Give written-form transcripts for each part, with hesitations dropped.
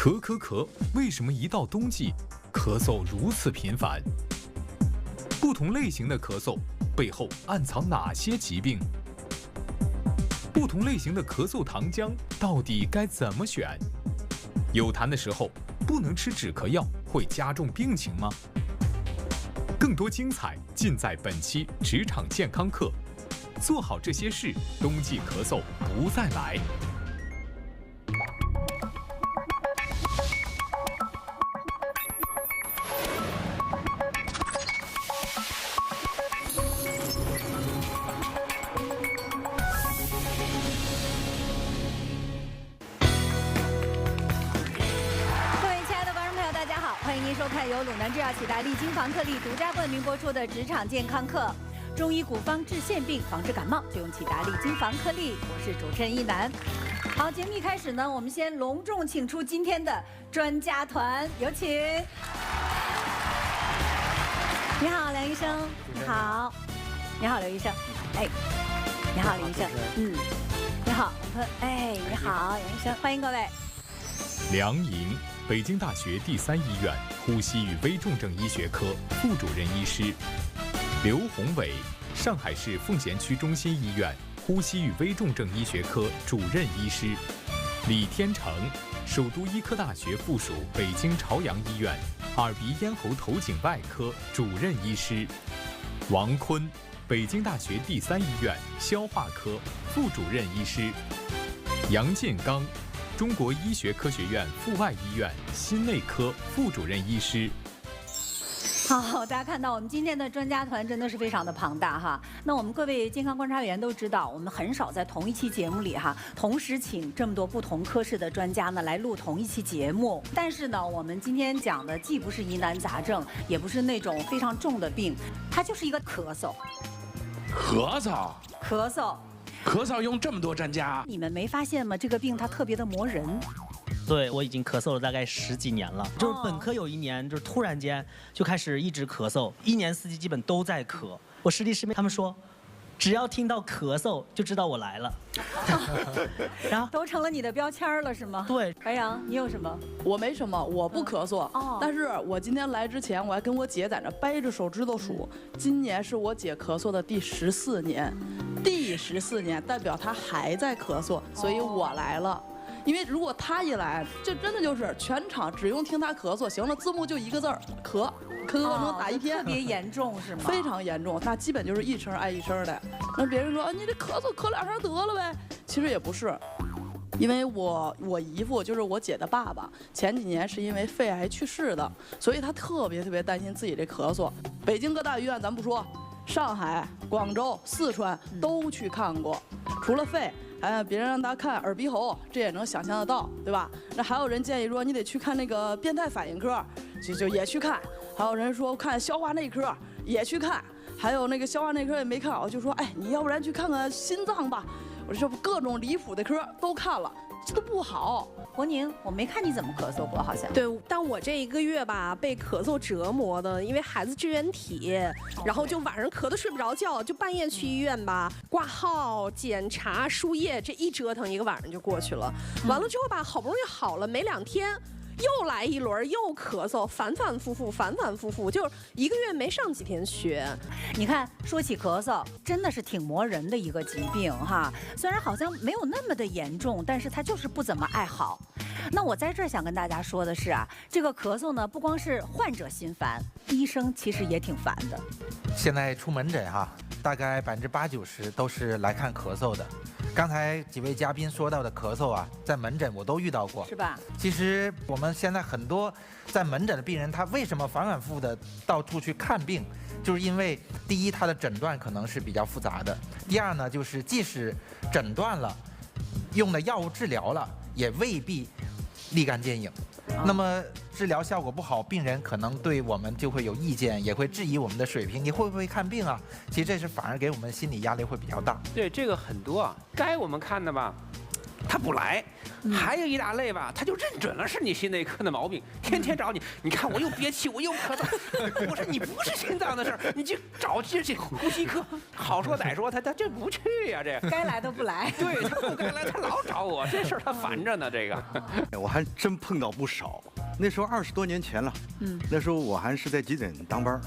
咳，为什么一到冬季，咳嗽如此频繁？不同类型的咳嗽背后暗藏哪些疾病？不同类型的咳嗽糖浆到底该怎么选？有痰的时候不能吃止咳药，会加重病情吗？更多精彩尽在本期职场健康课。做好这些事，冬季咳嗽不再来。收看由鲁南制药启达利金防克力独家冠名播出的职场健康课，中医古方治腺病，防治感冒就用启达利金防克力。我是主持人一楠。好，节目一开始呢，我们先隆重请出今天的专家团，有请。你好，梁医生。你好。你好，刘医生。哎，你好，刘医生。你好，你好，杨医生，欢迎各位。梁莹。北京大学第3医院呼吸与危重症医学科副主任医师，刘宏伟，上海市奉贤区中心医院呼吸与危重症医学科主任医师，李天成，首都医科大学附属北京朝阳医院耳鼻咽喉头颈外科主任医师，王坤，北京大学第3医院消化科副主任医师，杨建刚，中国医学科学院阜外医院心内科副主任医师。好，大家看到我们今天的专家团真的是非常的庞大哈。那我们各位健康观察员都知道，我们很少在同一期节目里同时请这么多不同科室的专家呢来录同一期节目。但是呢，我们今天讲的既不是疑难杂症，也不是那种非常重的病，它就是一个咳嗽。咳嗽用这么多专家，你们没发现吗？这个病它特别的磨人。对，我已经咳嗽了大概10几年了。就是本科有1年，就是突然间就开始一直咳嗽，1年4季基本都在咳。我师弟师妹他们说，只要听到咳嗽就知道我来了，然后都成了你的标签了是吗？对。白杨，你有什么？我没什么，我不咳嗽。但是我今天来之前，我还跟我姐在那掰着手指头数，今年是我姐咳嗽的第14年。第14年代表他还在咳嗽，所以我来了。因为如果他一来，这真的就是全场只用听他咳嗽，行了，字幕就一个字儿咳，能打1天。特别严重是吗？非常严重，那基本就是一声挨一声的。那别人说，你这咳嗽咳2声得了呗，其实也不是。因为我姨父就是我姐的爸爸，前几年是因为肺癌去世的，所以他特别担心自己这咳嗽。北京各大医院咱不说，上海、广州、四川都去看过，除了肺，别人让他看耳鼻喉，这也能想象得到，对吧？那还有人建议说你得去看那个变态反应科，就也去看。还有人说看消化内科也去看，还有那个消化内科也没看好，就说你要不然去看看心脏吧。我这各种离谱的科都看了，这都不好。国宁，我没看你怎么咳嗽过，好像。对，但我这1个月吧，被咳嗽折磨的，因为孩子支原体，然后就晚上咳得睡不着觉，就半夜去医院吧，挂号、检查、输液，这一折腾1个晚上就过去了。完了之后吧，好不容易好了，没2天。又来一轮，又咳嗽，反反复复，就是1个月没上几天学。你看，说起咳嗽，真的是挺磨人的一个疾病哈。虽然好像没有那么的严重，但是它就是不怎么爱好。那我在这儿想跟大家说的是这个咳嗽呢，不光是患者心烦，医生其实也挺烦的。现在出门诊大概80%-90%都是来看咳嗽的。刚才几位嘉宾说到的咳嗽在门诊我都遇到过，是吧？其实我们现在很多在门诊的病人，他为什么反反复复的到处去看病，就是因为第一，他的诊断可能是比较复杂的；第二呢，就是即使诊断了，用的药物治疗了，也未必立竿见影。那么治疗效果不好，病人可能对我们就会有意见，也会质疑我们的水平，你会不会看病啊？其实这是反而给我们心理压力会比较大。对，这个很多该我们看的吧，他不来。还有一大类吧，他就认准了是你心内科的毛病，天天找你。你看我又憋气，我又咳嗽。我说你不是心脏的事儿，你去找呼吸科。好说歹说，他就不去呀，这该来的不来。对他不该来，他老找我，这事儿他烦着呢。这个我还真碰到不少。那时候20多年前了，那时候我还是在急诊当班，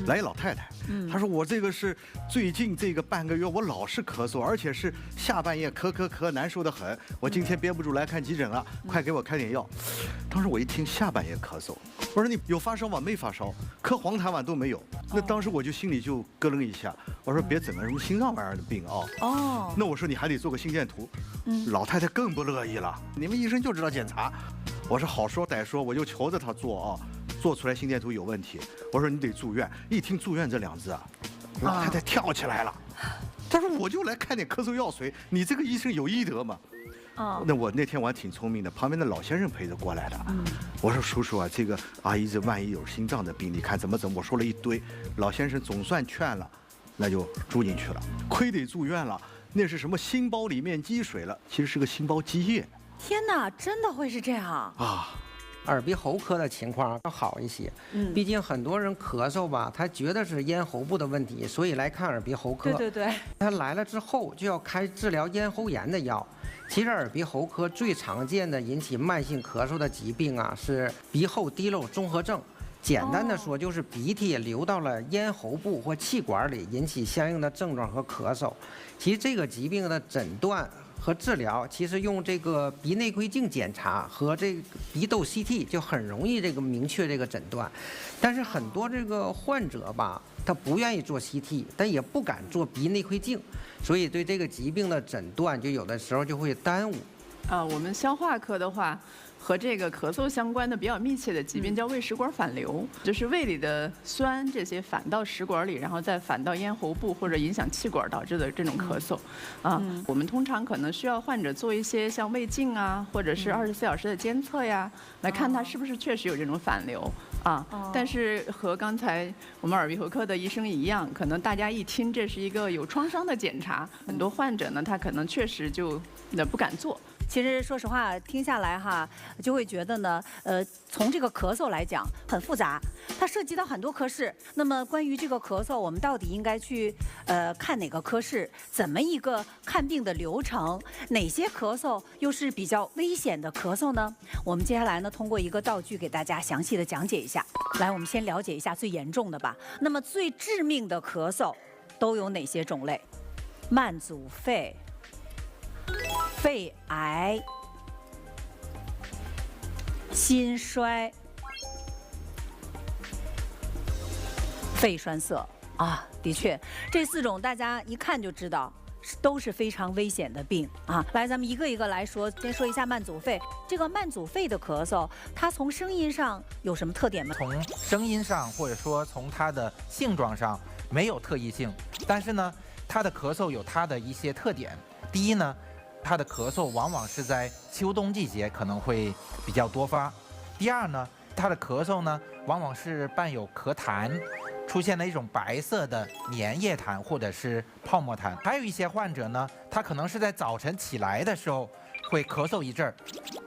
来一老太太，她说我这个是最近这个半个月我老是咳嗽，而且是下半夜咳难受得很，我今天憋不住来看急诊了，快给我开点药。当时我一听下半夜咳嗽，我说你有发烧吗？没发烧，咳黄痰丸都没有。那当时我就心里就咯楞一下，我说别整个什么心脏玩意儿的病啊。哦，那我说你还得做个心电图。老太太更不乐意了，你们医生就知道检查。我说好说歹说，我就求着他做啊，做出来心电图有问题。我说你得住院，一听住院这2字啊，老太太跳起来了。她说我就来开点咳嗽药水，你这个医生有医德吗？那我那天我还挺聪明的，旁边的老先生陪着过来的。我说叔叔啊，这个阿姨这万一有心脏的病，你看怎么？我说了一堆，老先生总算劝了，那就住进去了。亏得住院了，那是什么心包里面积水了，其实是个心包积液。天哪，真的会是这样啊？耳鼻喉科的情况要好一些，毕竟很多人咳嗽吧，他觉得是咽喉部的问题，所以来看耳鼻喉科。对。他来了之后就要开治疗咽喉炎的药。其实耳鼻喉科最常见的引起慢性咳嗽的疾病啊，是鼻后滴漏综合症。简单的说，就是鼻涕流到了咽喉部或气管里，引起相应的症状和咳嗽。其实这个疾病的诊断和治疗，其实用这个鼻内窥镜检查和这个鼻窦 CT 就很容易这个明确这个诊断。但是很多这个患者吧，他不愿意做 CT， 但也不敢做鼻内窥镜，所以对这个疾病的诊断就有的时候就会耽误。我们消化科的话，和这个咳嗽相关的比较密切的疾病叫胃食管反流，就是胃里的酸这些反到食管里，然后再反到咽喉部或者影响气管导致的这种咳嗽。我们通常可能需要患者做一些像胃镜啊，或者是24小时的监测呀，来看他是不是确实有这种反流。但是和刚才我们耳鼻喉科的医生一样，可能大家一听这是一个有创伤的检查，很多患者呢他可能确实就不敢做。其实说实话，听下来哈，就会觉得呢，从这个咳嗽来讲很复杂，它涉及到很多科室。那么关于这个咳嗽，我们到底应该去看哪个科室？怎么一个看病的流程？哪些咳嗽又是比较危险的咳嗽呢？我们接下来呢，通过一个道具给大家详细的讲解一下。来，我们先了解一下最严重的吧。那么最致命的咳嗽都有哪些种类？慢阻肺。肺癌、心衰、肺栓塞啊，的确，这4种大家一看就知道都是非常危险的病啊。来，咱们一个一个来说，先说一下慢阻肺。这个慢阻肺的咳嗽，它从声音上有什么特点吗？从声音上或者说从它的性状上没有特异性，但是呢，它的咳嗽有它的一些特点。第一呢，它的咳嗽往往是在秋冬季节可能会比较多发。第二呢，它的咳嗽呢往往是伴有咳痰，出现了一种白色的粘液痰或者是泡沫痰。还有一些患者呢，他可能是在早晨起来的时候会咳嗽一阵儿，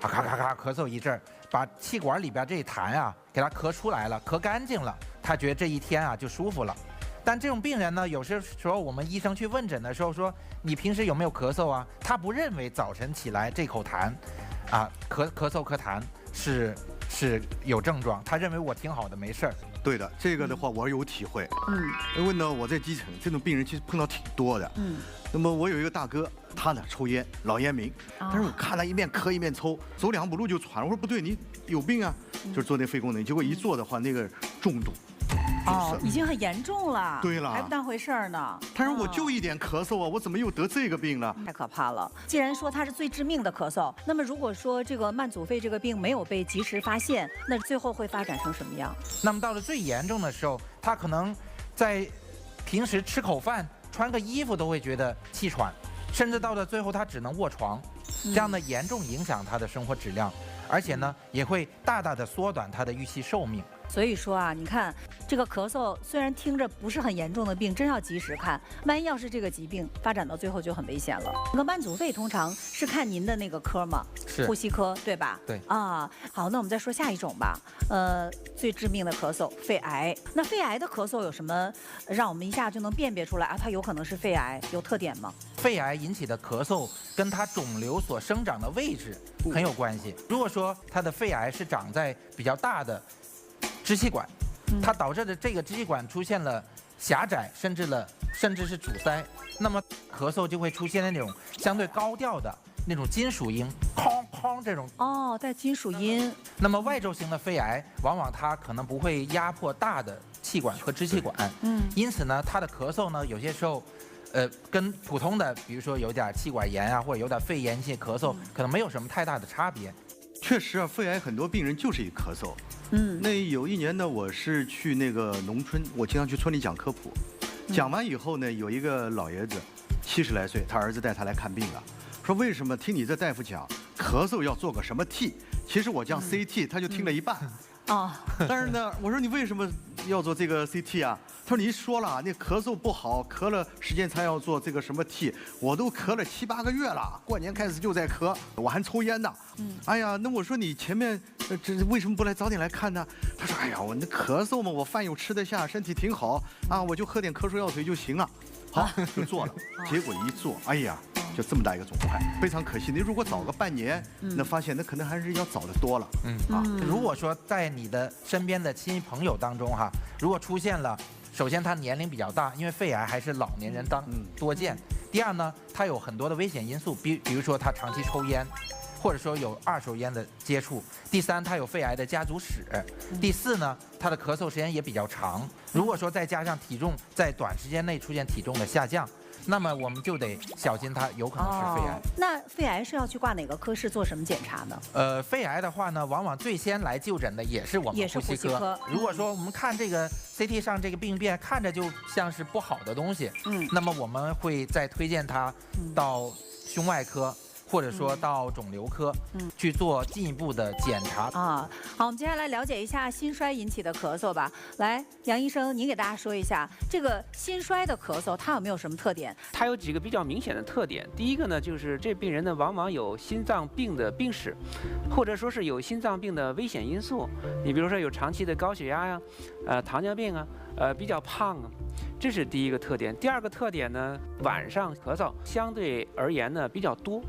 咔咔咔咳嗽一阵儿，把气管里边这痰啊给它咳出来了，咳干净了，他觉得这一天啊就舒服了。但这种病人呢，有些时候我们医生去问诊的时候说，你平时有没有咳嗽啊？他不认为早晨起来这口痰，咳嗽咳痰是有症状，他认为我挺好的，没事儿。对的，这个的话我有体会。因为呢我在基层，这种病人其实碰到挺多的。那么我有一个大哥，他呢抽烟，老烟民，但是我看他一面咳一面抽，走2步路就喘。我说不对，你有病啊？就是做那肺功能，结果一做的话，那个重度。已经很严重了，对了，还不当回事儿呢。他说我就一点咳嗽啊，我怎么又得这个病了？太可怕了！既然说它是最致命的咳嗽，那么如果说这个慢阻肺这个病没有被及时发现，那最后会发展成什么样？那么到了最严重的时候，他可能在平时吃口饭、穿个衣服都会觉得气喘，甚至到了最后他只能卧床，这样呢严重影响他的生活质量，而且呢也会大大的缩短他的预期寿命。所以说啊，你看这个咳嗽虽然听着不是很严重的病，真要及时看，万一要是这个疾病发展到最后就很危险了。那个慢阻肺通常是看您的那个科吗？是呼吸科，对吧？对啊，好，那我们再说下一种吧。最致命的咳嗽，肺癌。那肺癌的咳嗽有什么让我们一下就能辨别出来啊？它有可能是肺癌，有特点吗？肺癌引起的咳嗽跟它肿瘤所生长的位置很有关系。如果说它的肺癌是长在比较大的支气管，它导致的这个支气管出现了狭窄，甚至是阻塞，那么咳嗽就会出现那种相对高调的那种金属音，哐哐这种。哦，带金属音。那么外周型的肺癌，往往它可能不会压迫大的气管和支气管，因此呢，它的咳嗽呢，有些时候，跟普通的，比如说有点气管炎啊，或者有点肺炎性咳嗽，可能没有什么太大的差别。确实啊，肺癌很多病人就是一咳嗽。那有一年呢，我是去那个农村，我经常去村里讲科普，讲完以后呢，有一个老爷子，70来岁，他儿子带他来看病了，说为什么听你这大夫讲咳嗽要做个什么 T？ 其实我讲 CT， 他就听了一半。但是呢，我说你为什么要做这个 CT 啊？他说你一说了，那咳嗽不好，咳了时间才要做这个什么 T， 我都咳了7、8个月了，过年开始就在咳，我还抽烟呢。哎呀，那我说你前面这为什么不来早点来看呢？他说哎呀，我那咳嗽嘛，我饭又吃得下，身体挺好啊，我就喝点咳嗽药水就行了。好，就做了，结果一做，哎呀。就这么大一个肿块，非常可惜。你如果早个半年，那发现那可能还是要早得多了。如果说在你的身边的亲戚朋友当中哈，如果出现了，首先他年龄比较大，因为肺癌还是老年人多见。第二呢，他有很多的危险因素，比如说他长期抽烟，或者说有2手烟的接触。第三，他有肺癌的家族史。第四呢，他的咳嗽时间也比较长。如果说再加上体重在短时间内出现体重的下降，那么我们就得小心，它有可能是肺癌。那肺癌是要去挂哪个科室做什么检查呢？肺癌的话呢，往往最先来就诊的也是我们呼吸科。如果说我们看这个 CT 上这个病变看着就像是不好的东西，那么我们会再推荐他到胸外科。或者说到肿瘤科，去做进一步的检查啊。好，我们接下来了解一下心衰引起的咳嗽吧。来，杨医生，您给大家说一下这个心衰的咳嗽，它有没有什么特点？它有几个比较明显的特点。第一个呢，就是这病人呢往往有心脏病的病史，或者说是有心脏病的危险因素。你比如说有长期的高血压呀，糖尿病啊，比较胖啊。这是第一个特点。第二个特点呢，晚上咳嗽相对而言呢比较多。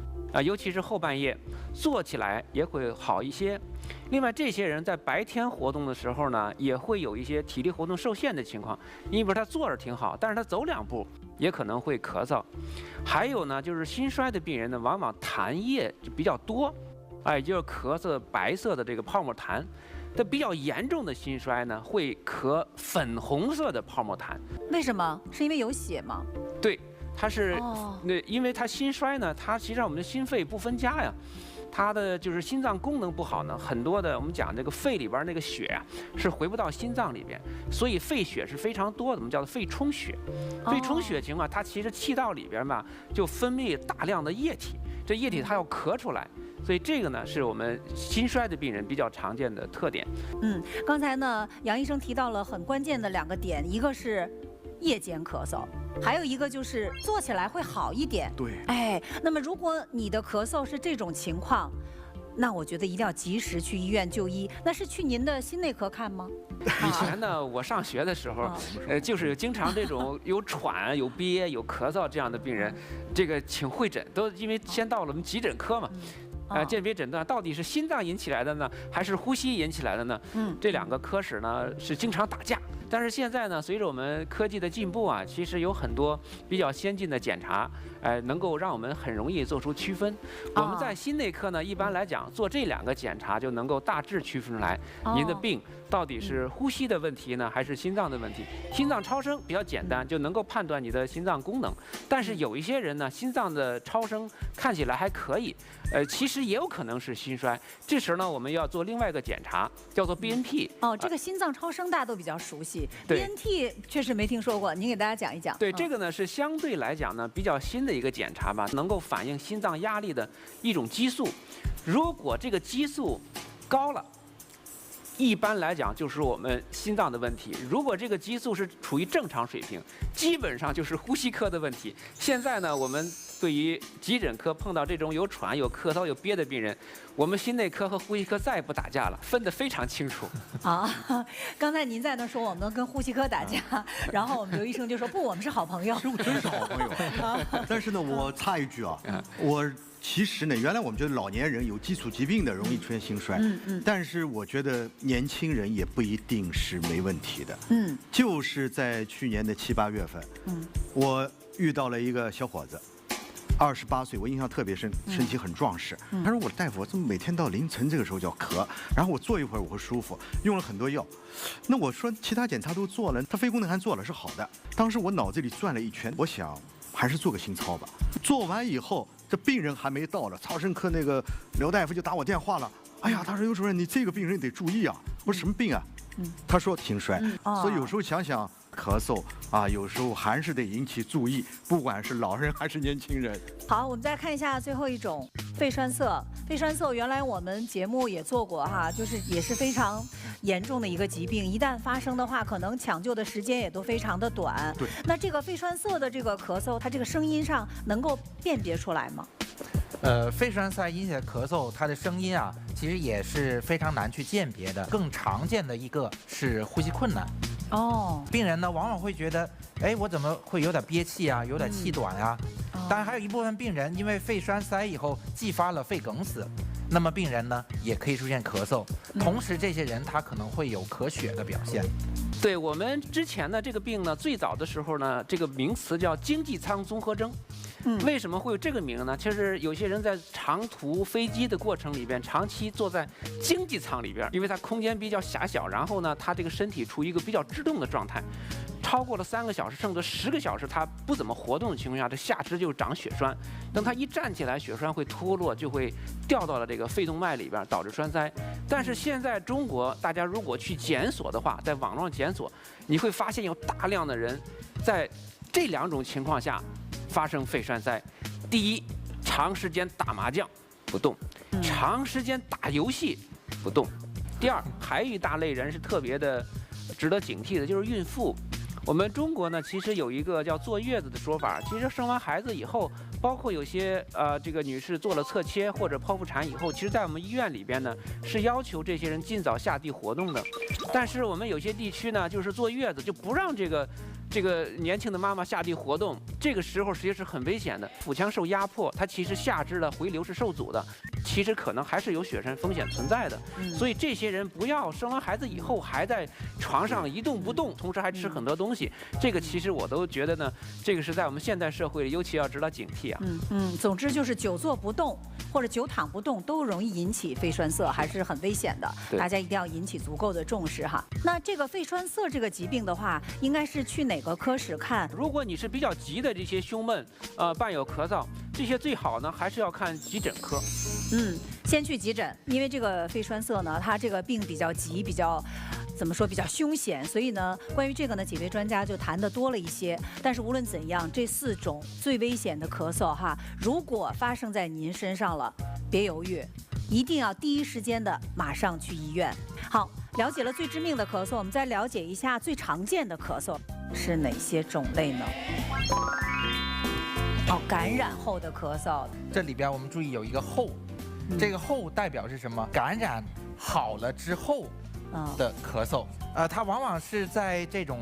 尤其是后半夜，坐起来也会好一些。另外，这些人在白天活动的时候呢，也会有一些体力活动受限的情况。你比如他坐着挺好，但是他走2步也可能会咳嗽。还有呢，就是心衰的病人呢，往往痰液就比较多，也就是咳嗽白色的这个泡沫痰。但比较严重的心衰呢，会咳粉红色的泡沫痰。为什么？是因为有血吗？对。它是因为它心衰呢，它实际上我们的心肺不分家呀，它的就是心脏功能不好呢，很多的我们讲这个肺里边那个血啊是回不到心脏里边，所以肺血是非常多的，我们叫做肺充血。肺充血情况，它其实气道里边吧就分泌大量的液体，这液体它要咳出来。所以这个呢是我们心衰的病人比较常见的特点。刚才呢杨医生提到了很关键的2个点，一个是夜间咳嗽，还有一个就是坐起来会好一点。对，那么如果你的咳嗽是这种情况，那我觉得一定要及时去医院就医。那是去您的心内科看吗？以前呢，我上学的时候，就是经常这种有喘、有憋、有咳嗽这样的病人，这个请会诊，都因为先到了我们急诊科嘛。鉴别诊断到底是心脏引起来的呢，还是呼吸引起来的呢？这2个科室呢是经常打架。但是现在呢，随着我们科技的进步啊，其实有很多比较先进的检查，能够让我们很容易做出区分。我们在心内科呢，一般来讲做这2个检查就能够大致区分出来您的病到底是呼吸的问题呢，还是心脏的问题。心脏超声比较简单，就能够判断你的心脏功能。但是有一些人呢，心脏的超声看起来还可以，其实也有可能是心衰。这时候呢，我们要做另外一个检查，叫做 BNP。这个心脏超声大家都比较熟悉。BNT 确实没听说过，您给大家讲一讲。对，这个呢是相对来讲呢比较新的一个检查吧，能够反映心脏压力的一种激素。如果这个激素高了，一般来讲就是我们心脏的问题。如果这个激素是处于正常水平，基本上就是呼吸科的问题。现在呢，我们对于急诊科碰到这种有喘、有咳嗽、有憋的病人，我们心内科和呼吸科再也不打架了，分得非常清楚。啊，刚才您在那说我们跟呼吸科打架，然后我们刘医生就说不，我们是好朋友。真是好朋友。但是呢，我插一句啊，我其实呢，原来我们觉得老年人有基础疾病的容易出现心衰，但是我觉得年轻人也不一定是没问题的。就是在去年的7、8月份，我遇到了一个小伙子。28岁，我印象特别深，身体很壮实。他说：“我大夫，我怎么每天到凌晨这个时候就要咳？然后我坐一会儿我会舒服，用了很多药。那我说其他检查都做了，他肺功能还做了是好的。当时我脑子里转了一圈，我想还是做个心操吧。做完以后，这病人还没到呢，超声科那个刘大夫就打我电话了。哎呀，他说刘主任，你这个病人得注意啊。我说什么病啊？他说心衰。所以有时候想想。”咳嗽啊，有时候还是得引起注意，不管是老人还是年轻人。好，我们再看一下最后一种肺栓塞。肺栓塞原来我们节目也做过哈，就是也是非常严重的一个疾病，一旦发生的话，可能抢救的时间也都非常的短。对。那这个肺栓塞的这个咳嗽，它这个声音上能够辨别出来吗？肺栓塞引起的咳嗽，它的声音啊，其实也是非常难去鉴别的。更常见的一个是呼吸困难。病人呢往往会觉得，哎，我怎么会有点憋气啊，有点气短啊？当然，还有一部分病人因为肺栓塞以后继发了肺梗死，那么病人呢也可以出现咳嗽。同时，这些人他可能会有咳血的表现。对我们之前的这个病呢，最早的时候呢，这个名词叫经济舱综合征。为什么会有这个名呢？其实有些人在长途飞机的过程里边，长期坐在经济舱里边，因为它空间比较狭小，然后呢，他这个身体处于一个比较制动的状态，超过了3个小时，甚至10个小时，他不怎么活动的情况下，这下肢就长血栓。等他一站起来，血栓会脱落，就会掉到了这个肺动脉里边，导致栓塞。但是现在中国，大家如果去检索的话，在网络上检索，你会发现有大量的人在这2种情况下发生肺栓塞。第一，长时间打麻将不动，长时间打游戏不动。第二，还有一大类人是特别的值得警惕的，就是孕妇。我们中国呢，其实有一个叫坐月子的说法。其实生完孩子以后，包括有些这个女士做了侧切或者剖腹产以后，其实在我们医院里边呢，是要求这些人尽早下地活动的。但是我们有些地区呢，就是坐月子就不让这个年轻的妈妈下地活动，这个时候实际是很危险的。腹腔受压迫，它其实下肢的回流是受阻的，其实可能还是有血栓风险存在的。所以这些人不要生完孩子以后还在床上一动不动，同时还吃很多东西。这个其实我都觉得呢，这个是在我们现代社会尤其要值得警惕啊。总之就是久坐不动或者久躺不动都容易引起肺栓塞，还是很危险的。大家一定要引起足够的重视哈。那这个肺栓塞这个疾病的话，应该是去哪个科室看？如果你是比较急的这些胸闷，伴有咳嗽，这些最好呢还是要看急诊科。先去急诊，因为这个肺栓塞呢，它这个病比较急，比较怎么说比较凶险，所以呢，关于这个呢，几位专家就谈得多了一些。但是无论怎样，这4种最危险的咳嗽哈，如果发生在您身上了，别犹豫，一定要第一时间的马上去医院。好，了解了最致命的咳嗽，我们再了解一下最常见的咳嗽是哪些种类呢？感染后的咳嗽，这里边我们注意有一个后，这个后代表是什么？感染好了之后的咳嗽，它往往是在这种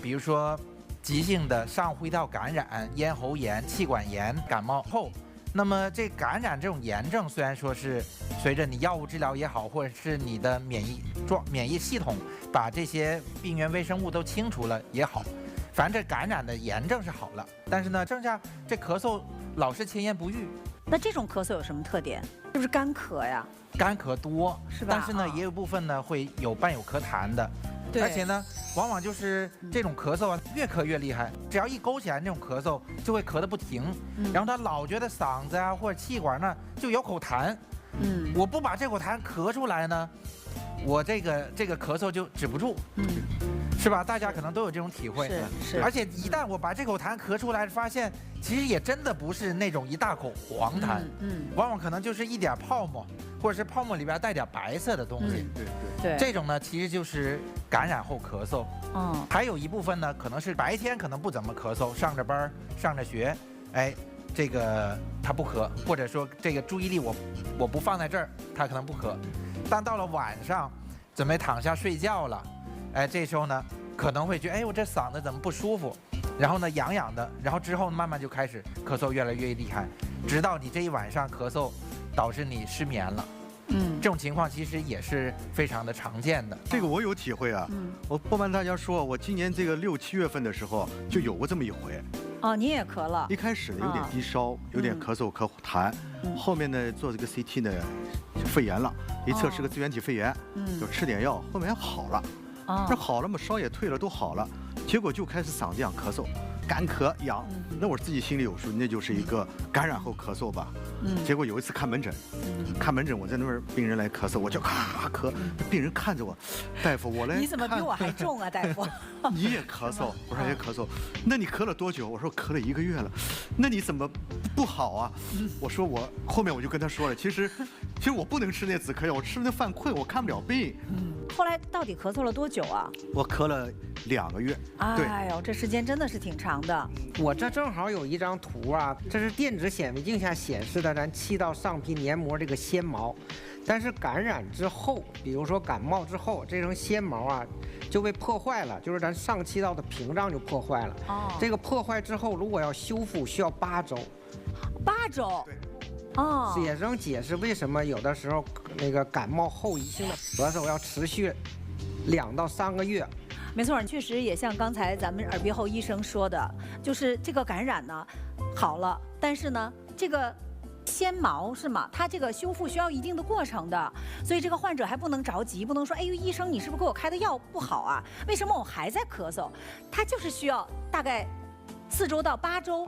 比如说急性的上呼吸道感染、咽喉炎、气管炎、感冒后，那么这感染这种炎症，虽然说是随着你药物治疗也好，或者是你的免疫系统把这些病原微生物都清除了也好，反正这感染的炎症是好了，但是呢，剩下这咳嗽老是前言不愈。那这种咳嗽有什么特点？是不是干咳呀？干咳多是吧？但是呢，也有部分呢会伴有咳痰的。而且呢，往往就是这种咳嗽啊，越咳越厉害，只要一勾起来那种咳嗽，就会咳得不停。然后他老觉得嗓子啊或者气管那就有口痰。我不把这口痰咳出来呢，我这个咳嗽就止不住。是吧？大家可能都有这种体会。是。而且一旦我把这口痰咳出来，发现其实也真的不是那种一大口黄痰，往往可能就是一点泡沫，或者是泡沫里边带点白色的东西。对。这种呢，其实就是感染后咳嗽。还有一部分呢，可能是白天可能不怎么咳嗽，上着班上着学，哎，这个他不咳，或者说这个注意力我不放在这儿，他可能不咳。但到了晚上，准备躺下睡觉了，哎，这时候呢可能会觉得，哎，我这嗓子怎么不舒服？然后呢痒痒的，然后之后慢慢就开始咳嗽越来越厉害，直到你这一晚上咳嗽，导致你失眠了。这种情况其实也是非常的常见的。这个我有体会啊。我不瞒大家说，我今年这个6、7月份的时候就有过这么一回。哦，你也咳了？一开始呢有点低烧，有点咳嗽咳痰，后面呢做这个 CT 呢肺炎了，一测是个支原体肺炎，就吃点药，后面好了。这好了嘛，烧也退了，都好了，结果就开始嗓子痒咳嗽。干咳痒，那我自己心里有数，那就是一个感染后咳嗽吧。结果有一次看门诊，我在那边病人来咳嗽，我就咔咳，病人看着我，大夫我来。你怎么比我还重啊，大夫？你也咳嗽？我说也咳嗽。那你咳了多久？我说咳了1个月了。那你怎么不好啊？我说我后面我就跟他说了，其实我不能吃那止咳药，我吃那犯困，我看不了病。后来到底咳嗽了多久啊？我咳了2个月。哎呦，这时间真的是挺长的。我这正好有一张图啊，这是电子显微镜下显示的咱气道上皮黏膜这个纤毛，但是感染之后，比如说感冒之后，这层纤毛啊就被破坏了，就是咱上气道的屏障就破坏了。这个破坏之后，如果要修复，需要8周。8周。这也能解释为什么有的时候那个感冒后遗性的咳嗽要持续2到3个月。没错，确实也像刚才咱们耳鼻喉医生说的，就是这个感染呢好了，但是呢这个纤毛是吗？它这个修复需要一定的过程的，所以这个患者还不能着急，不能说哎呦医生你是不是给我开的药不好啊？为什么我还在咳嗽？它就是需要大概4周到8周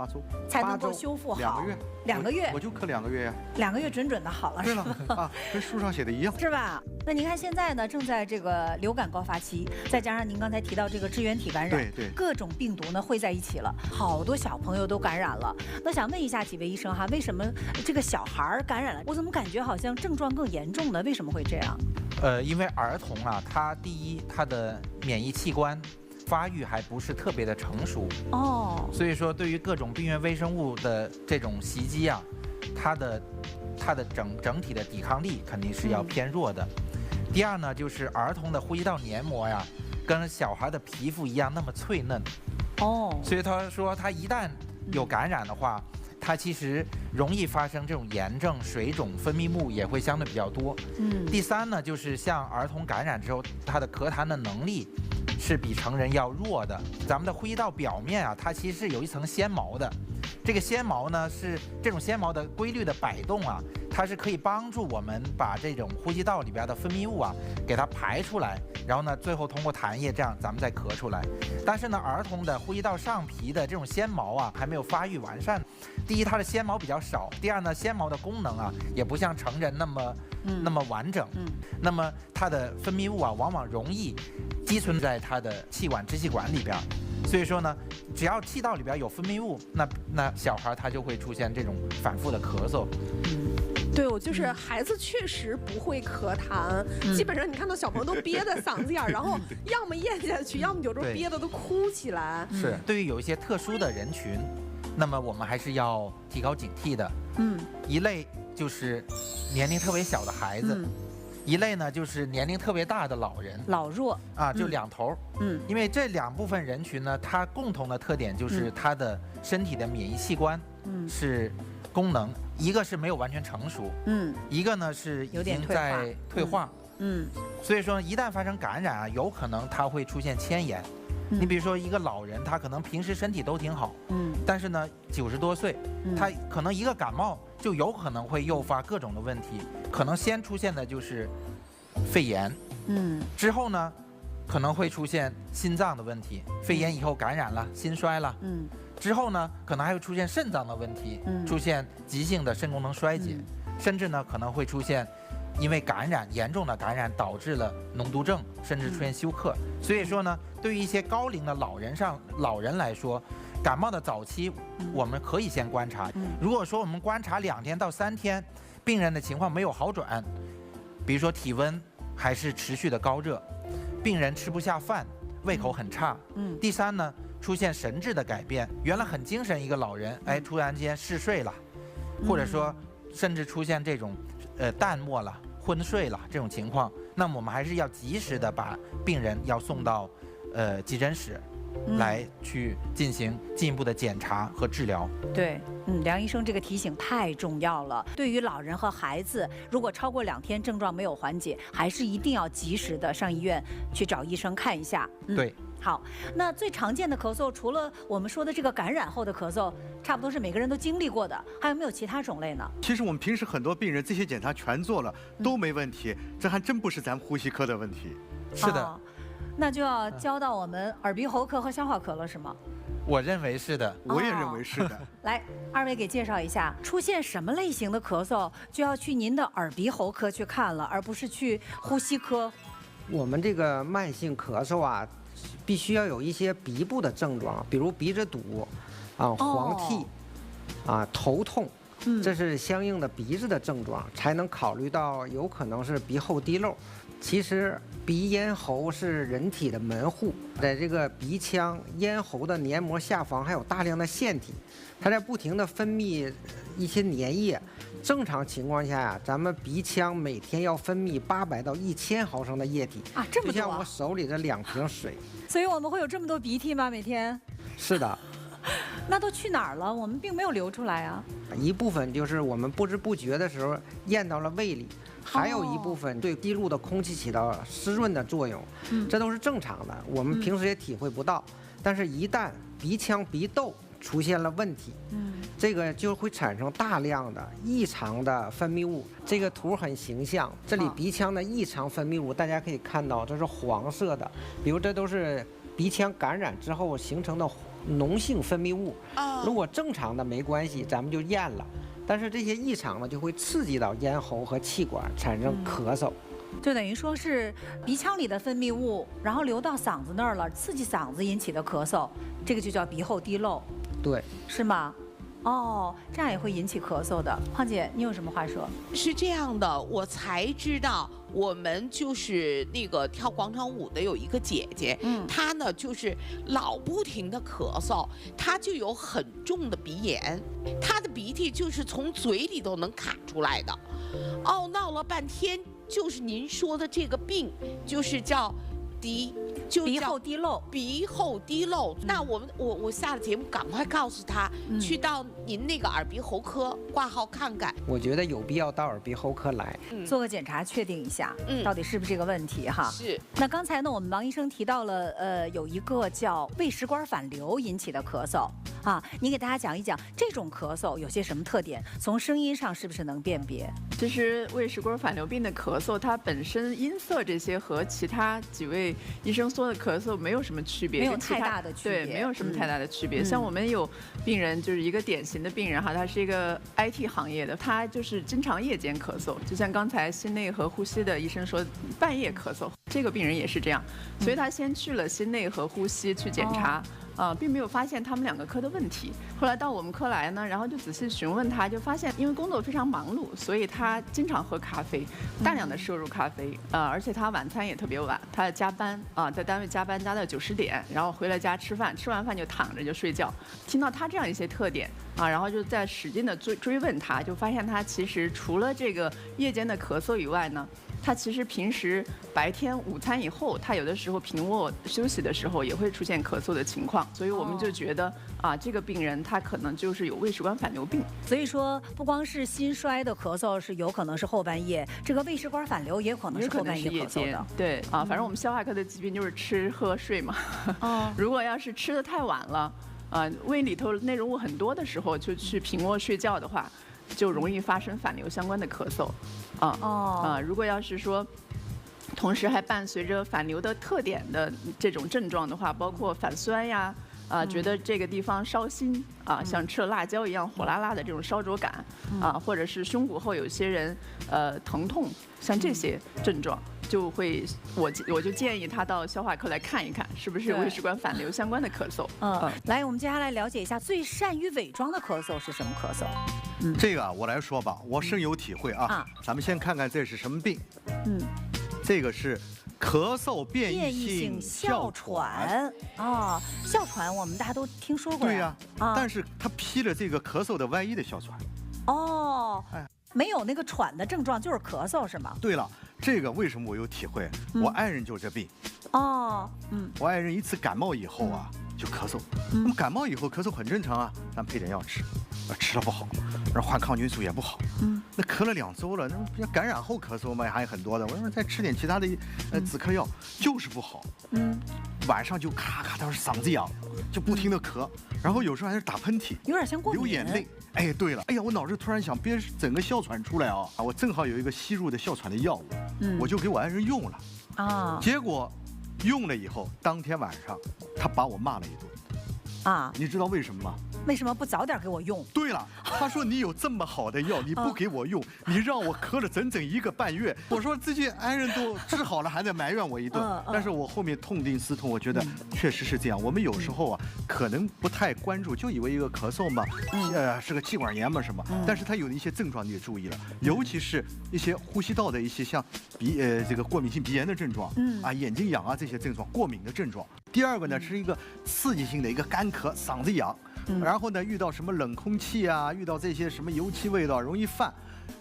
才能够修复好。2个月，我就咳2个月呀。2个月准的好了，对了啊，跟书上写的一样，是吧？那您看现在呢，正在这个流感高发期，再加上您刚才提到这个支原体感染，对，各种病毒呢汇在一起了，好多小朋友都感染了。那想问一下几位医生哈，为什么这个小孩感染了，我怎么感觉好像症状更严重呢？为什么会这样？因为儿童啊，他第一他的免疫器官发育还不是特别的成熟所以说对于各种病原微生物的这种袭击啊，它的整体的抵抗力肯定是要偏弱的。第二呢，就是儿童的呼吸道黏膜呀，跟小孩的皮肤一样那么脆嫩所以他说他一旦有感染的话，它其实容易发生这种炎症、水肿，分泌物也会相对比较多。第三呢，就是像儿童感染之后，他的咳痰的能力是比成人要弱的。咱们的呼吸道表面啊，它其实是有一层纤毛的。这个纤毛呢，是这种纤毛的规律的摆动啊，它是可以帮助我们把这种呼吸道里边的分泌物啊给它排出来，然后呢，最后通过痰液这样咱们再咳出来。但是呢，儿童的呼吸道上皮的这种纤毛啊还没有发育完善。第一，它的纤毛比较少；第二呢，纤毛的功能啊也不像成人那么完整。那么它的分泌物啊往往容易积存在它的气管、支气管里边。所以说呢，只要气道里边有分泌物，那小孩他就会出现这种反复的咳嗽。对，我就是孩子确实不会咳痰，基本上你看到小朋友都憋在嗓子眼儿，然后要么咽下去，要么有时候憋得都哭起来。是，对于有一些特殊的人群，那么我们还是要提高警惕的。一类就是年龄特别小的孩子。一类呢，就是年龄特别大的老人，老弱啊，就两头。因为这2部分人群呢，它共同的特点就是它的身体的免疫器官是功能，一个是没有完全成熟，一个呢是已经在退化，所以说一旦发生感染啊，有可能它会出现迁延。你比如说一个老人，他可能平时身体都挺好，但是呢90多岁，他可能一个感冒就有可能会诱发各种的问题，可能先出现的就是肺炎，之后呢可能会出现心脏的问题，肺炎以后感染了，心衰了，之后呢可能还会出现肾脏的问题，出现急性的肾功能衰竭，甚至呢可能会出现因为严重的感染导致了脓毒症，甚至出现休克。所以说呢，对于一些高龄的老人来说，感冒的早期我们可以先观察。如果说我们观察2天到3天，病人的情况没有好转，比如说体温还是持续的高热，病人吃不下饭，胃口很差。第3呢，出现神志的改变，原来很精神一个老人，哎，突然间嗜睡了，或者说甚至出现这种淡漠了、昏睡了这种情况，那么我们还是要及时的把病人要送到急诊室来去进行进一步的检查和治疗。对，梁医生这个提醒太重要了。对于老人和孩子，如果超过2天症状没有缓解，还是一定要及时的上医院去找医生看一下。对。好，那最常见的咳嗽，除了我们说的这个感染后的咳嗽，差不多是每个人都经历过的，还有没有其他种类呢？其实我们平时很多病人这些检查全做了，都没问题，这还真不是咱们呼吸科的问题。是的，那就要交到我们耳鼻喉科和消化科了，是吗？我认为是的，我也认为是的。来，2位给介绍一下，出现什么类型的咳嗽，就要去您的耳鼻喉科去看了，而不是去呼吸科。我们这个慢性咳嗽啊，必须要有一些鼻部的症状，比如鼻子堵，黄涕，头痛，这是相应的鼻子的症状，才能考虑到有可能是鼻后滴漏。其实鼻咽喉是人体的门户，在这个鼻腔、咽喉的黏膜下方还有大量的腺体，它在不停地分泌一些粘液。正常情况下呀，咱们鼻腔每天要分泌800到1000毫升的液体啊，这么多，就像我手里的2瓶水。所以我们会有这么多鼻涕吗？每天？是的。那都去哪儿了？我们并没有流出来啊。一部分就是我们不知不觉的时候咽到了胃里，还有一部分对滴入的空气起到湿润的作用，这都是正常的，我们平时也体会不到。但是，一旦鼻腔鼻窦出现了问题，这个就会产生大量的异常的分泌物。这个图很形象，这里鼻腔的异常分泌物，大家可以看到，这是黄色的，比如这都是鼻腔感染之后形成的脓性分泌物。如果正常的没关系，咱们就咽了。但是这些异常呢，就会刺激到咽喉和气管，产生咳嗽。就等于说是鼻腔里的分泌物，然后流到嗓子那儿了，刺激嗓子引起的咳嗽，这个就叫鼻后滴漏。对，是吗？哦，这样也会引起咳嗽的。胖姐，你有什么话说？是这样的，我才知道，我们就是那个跳广场舞的有一个姐姐，她呢就是老不停的咳嗽，她就有很重的鼻炎，她的鼻涕就是从嘴里都能卡出来的。哦，闹了半天，就是您说的这个病，就是叫鼻后滴漏。鼻后滴漏。那我下了节目赶快告诉他，去到您那个耳鼻喉科挂号看看。我觉得有必要到耳鼻喉科来，做个检查，确定一下，到底是不是这个问题哈。是。那刚才呢，我们王医生提到了，有一个叫胃食管反流引起的咳嗽啊，你给大家讲一讲这种咳嗽有些什么特点？从声音上是不是能辨别？其实胃食管反流病的咳嗽，它本身音色这些和其他几位医生说的咳嗽没有什么区别，没有太大的区别，对，没有什么太大的区别。像我们有病人，就是一个典型的病人哈，他是一个 IT 行业的，他就是经常夜间咳嗽，就像刚才心内和呼吸的医生说，半夜咳嗽，这个病人也是这样，所以他先去了心内和呼吸去检查。并没有发现他们2个科的问题。后来到我们科来呢，然后就仔细询问他，就发现因为工作非常忙碌，所以他经常喝咖啡，大量的摄入咖啡，而且他晚餐也特别晚，他加班在单位加班加到9、10点，然后回了家吃饭，吃完饭就躺着就睡觉。听到他这样一些特点然后就在使劲的追问他，就发现他其实除了这个夜间的咳嗽以外呢，他其实平时白天午餐以后，他有的时候平卧休息的时候也会出现咳嗽的情况，所以我们就觉得这个病人他可能就是有胃食管反流病。所以说，不光是心衰的咳嗽是有可能是后半夜，这个胃食管反流也有可能是后半夜咳嗽的。对反正我们消化科的疾病就是吃喝睡嘛。如果要是吃得太晚了，胃里头内容物很多的时候，就去平卧睡觉的话，就容易发生反流相关的咳嗽。如果要是说同时还伴随着反流的特点的这种症状的话，包括反酸呀，觉得这个地方烧心啊，像吃了辣椒一样火辣辣的这种烧灼感啊，或者是胸骨后有些人疼痛，像这些症状。就会，我就建议他到消化科来看一看，是不是胃食管反流相关的咳嗽。来，我们接下来了解一下最善于伪装的咳嗽是什么咳嗽？这个我来说吧，我深有体会啊。咱们先看看这是什么病。这个是咳嗽变异性哮喘。哮喘我们大家都听说过。对呀，但是他披了这个咳嗽的外衣的哮喘。没有那个喘的症状，就是咳嗽是吗？对了。这个为什么我有体会？我爱人就这病。我爱人一次感冒以后啊，就咳嗽。那么感冒以后咳嗽很正常啊，咱配点药吃，吃了不好，然后换抗菌素也不好。那咳了2周了，那感染后咳嗽嘛还有很多的。我说再吃点其他的止咳药，就是不好。晚上就咔咔，他说嗓子痒，就不停的咳，然后有时候还是打喷嚏，有点像过敏，流眼泪。哎，对了，哎呀，我脑子突然想别整个哮喘出来啊！我正好有一个吸入的哮喘的药物，我就给我爱人用了。结果用了以后，当天晚上他把我骂了一顿。你知道为什么吗？为什么不早点给我用？对了，他说你有这么好的药，你不给我用，你让我咳了整整1个半月。我说自己爱人都治好了，还在埋怨我一顿。但是我后面痛定思痛，我觉得确实是这样。我们有时候啊，可能不太关注，就以为一个咳嗽嘛，是个气管炎嘛什么。但是它有一些症状你也注意了，尤其是一些呼吸道的一些像这个过敏性鼻炎的症状，眼睛痒啊这些症状，过敏的症状。第二个呢是一个刺激性的一个干咳，嗓子痒。然后呢，遇到什么冷空气啊，遇到这些什么油漆味道，容易犯。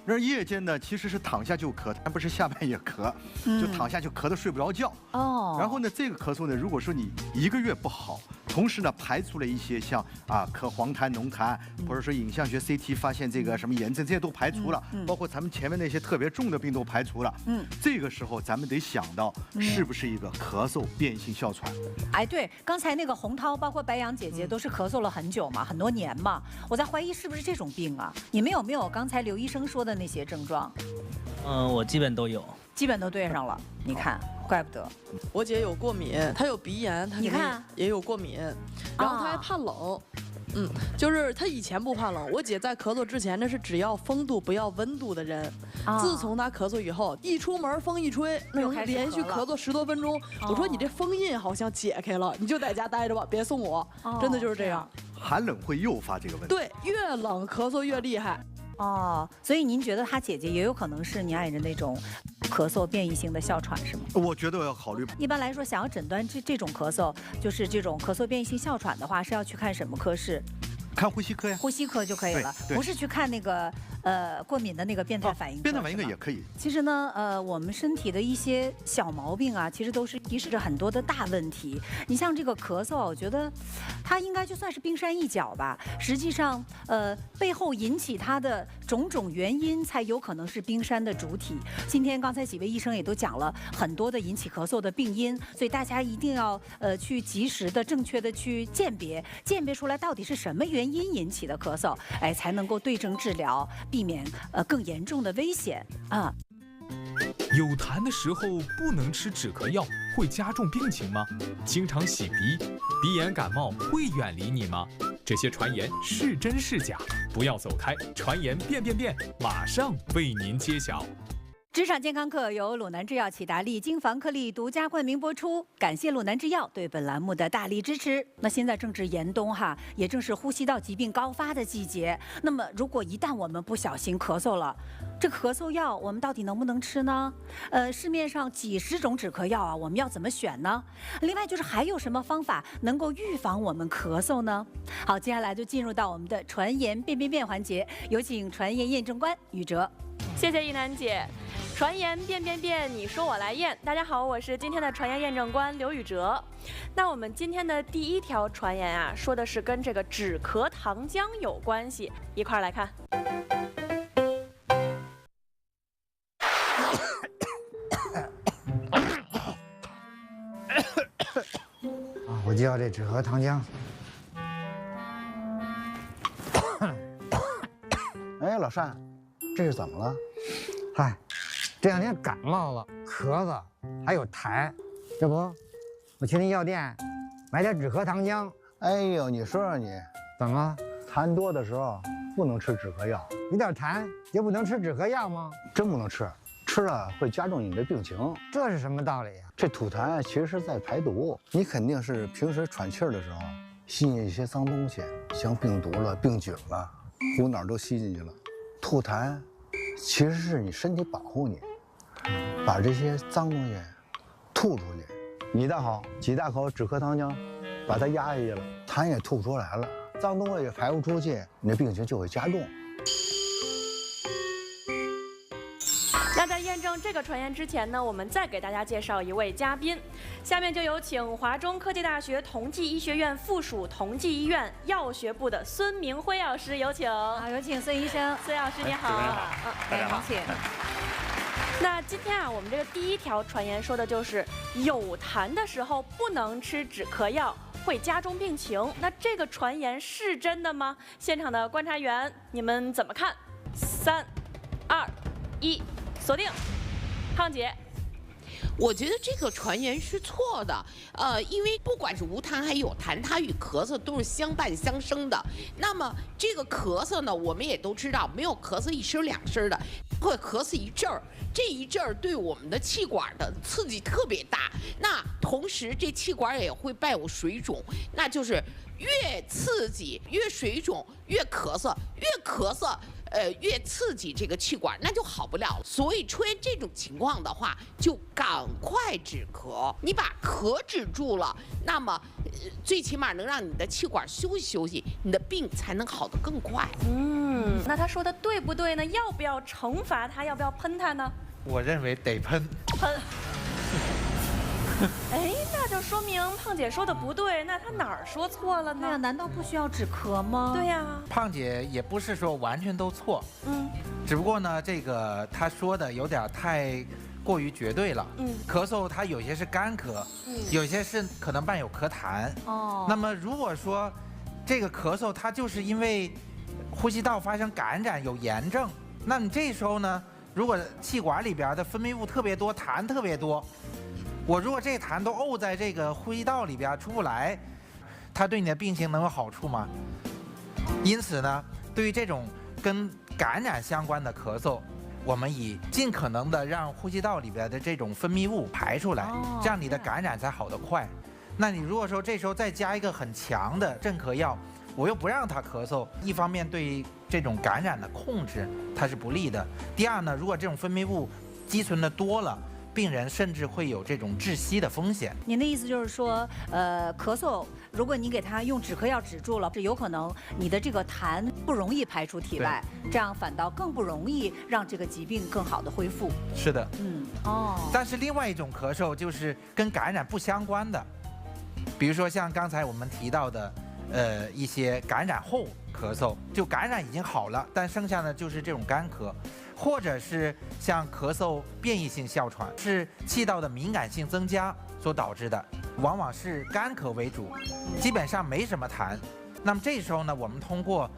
那夜间呢，其实是躺下就咳，但不是下半夜咳，就躺下就咳得睡不着觉。然后呢，这个咳嗽呢，如果说你1个月不好，同时呢排除了一些像咳黄痰、浓痰，或者说影像学 CT 发现这个什么炎症，这些都排除了，包括咱们前面那些特别重的病都排除了。这个时候咱们得想到是不是一个咳嗽变异性哮喘。对，刚才那个洪涛，包括白杨姐姐都是咳嗽了很久嘛，很多年嘛，我在怀疑是不是这种病啊？你们有没有刚才刘医生说的那些症状？我基本都有，基本都对上了。你看，怪不得。我姐有过敏，她有鼻炎，她你看也有过敏，然后她还怕冷。就是她以前不怕冷。我姐在咳嗽之前，那是只要风度不要温度的人。自从她咳嗽以后，一出门风一吹，那种连续咳嗽10多分钟。我说你这风印好像解开了，你就在家待着吧，别送我。真的就是这样。寒冷会诱发这个问题。对，越冷咳嗽越厉害。所以您觉得她姐姐也有可能是你爱人那种咳嗽变异性的哮喘是吗？我觉得我要考虑。一般来说，想要诊断这种咳嗽，就是这种咳嗽变异性哮喘的话，是要去看什么科室？看呼吸科呀。呼吸科就可以了，不是去看那个过敏的那个变态反应科。变态反应科也可以。其实呢，我们身体的一些小毛病啊，其实都是提示着很多的大问题。你像这个咳嗽，我觉得它应该就算是冰山一角吧。实际上，背后引起它的种种原因，才有可能是冰山的主体。今天刚才几位医生也都讲了很多的引起咳嗽的病因，所以大家一定要去及时的、正确的去鉴别出来到底是什么原因引起的咳嗽，才能够对症治疗，避免更严重的危险啊。有痰的时候不能吃止咳药，会加重病情吗？经常洗鼻，鼻炎感冒会远离你吗？这些传言是真是假？不要走开，传言变，马上为您揭晓。职场健康课由鲁南制药、启达利、金防克力独家冠名播出，感谢鲁南制药对本栏目的大力支持。那现在正值严冬哈，也正是呼吸道疾病高发的季节。那么如果一旦我们不小心咳嗽了，这咳嗽药我们到底能不能吃呢？市面上几十种止咳药啊，我们要怎么选呢？另外就是还有什么方法能够预防我们咳嗽呢？好，接下来就进入到我们的传言变环节，有请传言验证官宇哲。谢谢一楠姐。传言变，你说我来验。大家好，我是今天的传言验证官刘宇哲。那我们今天的第一条传言啊，说的是跟这个止咳糖浆有关系，一块儿来看。我就要这止咳糖浆。哎，老单，这是怎么了？嗨，这2天感冒了，咳嗽，还有痰，这不，我去那药店买点止咳糖浆，哎呦，你说说你，怎么痰多的时候不能吃止咳药？有点痰也不能吃止咳药吗？真不能吃，吃了会加重你的病情。这是什么道理呀？这吐痰其实是在排毒，你肯定是平时喘气儿的时候吸进一些脏东西，像病毒了、病菌了，呼哪儿都吸进去了。吐痰其实是你身体保护你，把这些脏东西吐出去。你倒好，几大口止咳糖浆，把它压下去了，痰也吐不出来了，脏东西也排不出去，你的病情就会加重。那在验证这个传言之前呢，我们再给大家介绍一位嘉宾。下面就有请华中科技大学同济医学院附属同济医院药学部的孙明辉老师，有请。好，有请孙医生。孙老师你好。大家好。请。那今天啊，我们这个第一条传言说的就是有痰的时候不能吃止咳药，会加重病情。那这个传言是真的吗？现场的观察员，你们怎么看？3、2、1，锁定。胖姐。我觉得这个传言是错的，因为不管是无痰还有痰，它与咳嗽都是相伴相生的。那么这个咳嗽呢，我们也都知道，没有咳嗽一声两声的，会咳嗽一阵儿，这一阵儿对我们的气管的刺激特别大。那同时这气管也会伴有水肿，那就是越刺激越水肿，越咳嗽越咳嗽。越刺激这个气管，那就好不了了。所以出现这种情况的话，就赶快止咳。你把咳止住了，那么最起码能让你的气管休息休息，你的病才能好得更快。那他说的对不对呢？要不要惩罚他？要不要喷他呢？我认为得喷。喷。哎，那就说明胖姐说的不对，那她哪儿说错了呢？对呀，难道不需要止咳吗？对呀，胖姐也不是说完全都错，只不过呢，这个她说的有点太过于绝对了。咳嗽它有些是干咳，有些是可能伴有咳痰。那么如果说这个咳嗽它就是因为呼吸道发生感染有炎症，那你这时候呢，如果气管里边的分泌物特别多，痰特别多。我如果这痰都沤在这个呼吸道里边出不来，它对你的病情能有好处吗？因此呢，对于这种跟感染相关的咳嗽，我们以尽可能的让呼吸道里边的这种分泌物排出来，这样你的感染才好得快。那你如果说这时候再加一个很强的镇咳药，我又不让他咳嗽，一方面对这种感染的控制它是不利的。第二呢，如果这种分泌物积存的多了，病人甚至会有这种窒息的风险。您的意思就是说，咳嗽，如果你给他用止咳药止住了，是有可能你的这个痰不容易排出体外，这样反倒更不容易让这个疾病更好的恢复。是的，但是另外一种咳嗽就是跟感染不相关的，比如说像刚才我们提到的，一些感染后咳嗽，就感染已经好了，但剩下的就是这种干咳。或者是像咳嗽变异性哮喘，是气道的敏感性增加所导致的，往往是干咳为主，基本上没什么痰。那么这时候呢，我们通过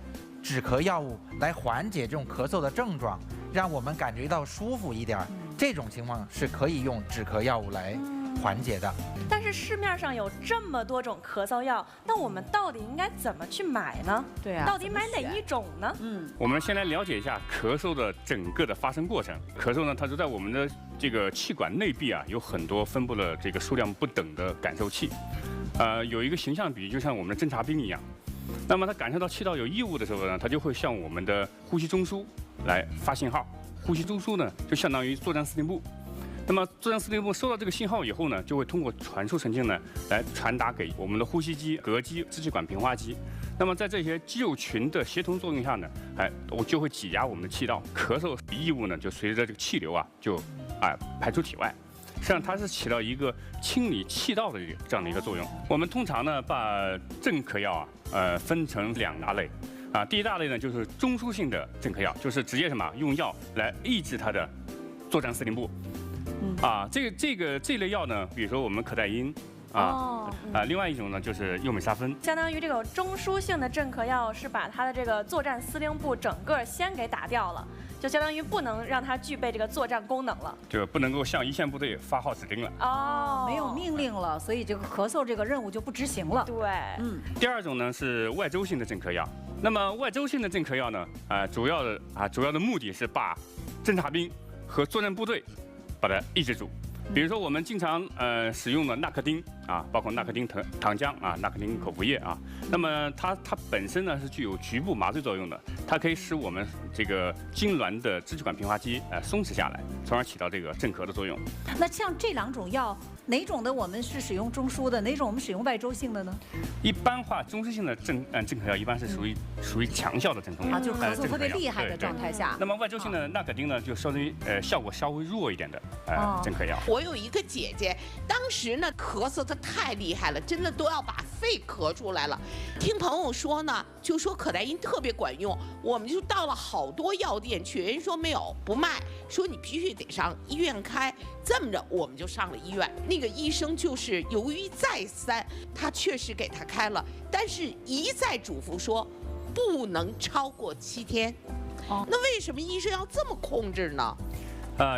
止咳药物来缓解这种咳嗽的症状，让我们感觉到舒服一点。这种情况是可以用止咳药物来缓解的。但是市面上有这么多种咳嗽药，那我们到底应该怎么去买呢？对啊，到底买哪一种呢？我们先来了解一下咳嗽的整个的发生过程。咳嗽呢，它就在我们的这个气管内壁啊，有很多分布了这个数量不等的感受器。有一个形象比喻，就像我们的侦察兵一样。那么它感受到气道有异物的时候呢，它就会向我们的呼吸中枢来发信号。呼吸中枢呢，就相当于作战司令部。那么作战司令部收到这个信号以后呢，就会通过传输神经呢来传达给我们的呼吸机、膈肌、支气管平滑肌。那么在这些肌肉群的协同作用下呢，我就会挤压我们的气道，咳嗽异物呢就随着这个气流啊就排出体外。实际上它是起到一个清理气道的这样的一个作用。我们通常呢把镇咳药分成2大类。第一大类呢就是中枢性的镇咳药，就是直接用药来抑制它的作战司令部。这类药呢，比如说我们可待因、另外一种呢就是右美沙芬，相当于这种中枢性的镇咳药是把它的这个作战司令部整个先给打掉了，就相当于不能让它具备这个作战功能了，就不能够向一线部队发号指令了。没有命令了，所以这个咳嗽这个任务就不执行了。对，第二种呢是外周性的镇咳药。那么外周性的镇咳药呢，主要的目的是把侦察兵和作战部队把它抑制住。比如说我们经常使用的纳克丁包括纳克丁糖浆纳克丁口服液那么它本身呢是具有局部麻醉作用的，它可以使我们这个痉挛的支气管平滑肌松弛下来，从而起到这个镇咳的作用。那像这两种药，哪种的我们是使用中枢的，哪种我们使用外周性的呢？一般化中枢性的镇咳药一般是属于强效的镇痛药就是咳嗽特别厉害的状态下。那么外周性的纳可丁呢，就效果稍微弱一点的镇咳药。我有一个姐姐，当时呢咳嗽她太厉害了，真的都要把肺咳出来了。听朋友说呢，就说可待因特别管用，我们就到了好多药店去，人说没有不卖，说你必须得上医院开。这么着我们就上了医院，那个医生就是犹豫再三，他确实给他开了，但是一再嘱咐说不能超过7天。那为什么医生要这么控制呢？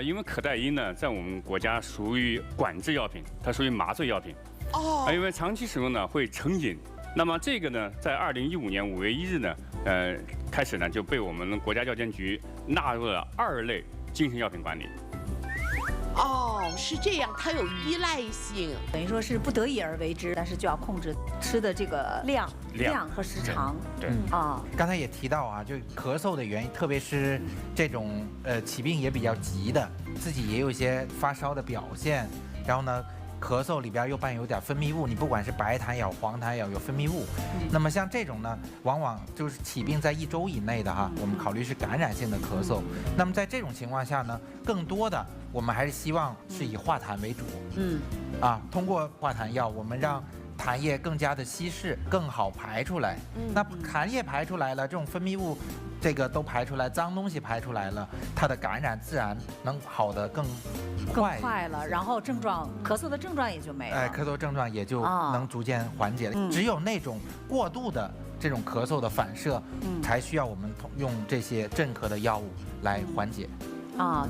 因为可待因呢，在我们国家属于管制药品，它属于麻醉药品。因为长期使用呢会成瘾。那么这个呢，在2015年5月1日呢，开始呢就被我们国家药监局纳入了2类精神药品管理。是这样，它有依赖性，等于说是不得已而为之，但是就要控制吃的这个量和时长。对刚才也提到就咳嗽的原因，特别是这种起病也比较急的，自己也有一些发烧的表现，然后呢。咳嗽里边又伴有点分泌物，你不管是白痰也好，黄痰也好，有分泌物。那么像这种呢，往往就是起病在1周以内的我们考虑是感染性的咳嗽。那么在这种情况下呢，更多的我们还是希望是以化痰为主。通过化痰药，我们让痰液更加的稀释，更好排出来。那痰液排出来了，这种分泌物这个都排出来，脏东西排出来了，它的感染自然能好得更快了，然后咳嗽的症状也就没了。咳嗽症状也就能逐渐缓解了。只有那种过度的这种咳嗽的反射，才需要我们用这些镇咳的药物来缓解。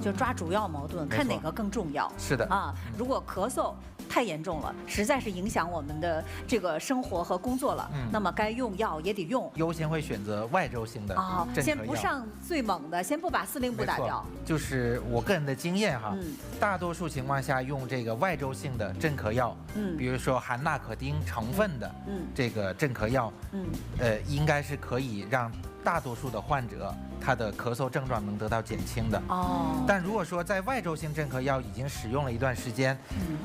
就抓主要矛盾，看哪个更重要。是的如果咳嗽太严重了，实在是影响我们的这个生活和工作了，那么该用药也得用。优先会选择外周性的镇咳药。先不上最猛的，先不把司令部打掉。就是我个人的经验大多数情况下用这个外周性的镇咳药，比如说含纳可丁成分的这个镇咳药，应该是可以让大多数的患者他的咳嗽症状能得到减轻的。但如果说在外周性镇咳药已经使用了一段时间，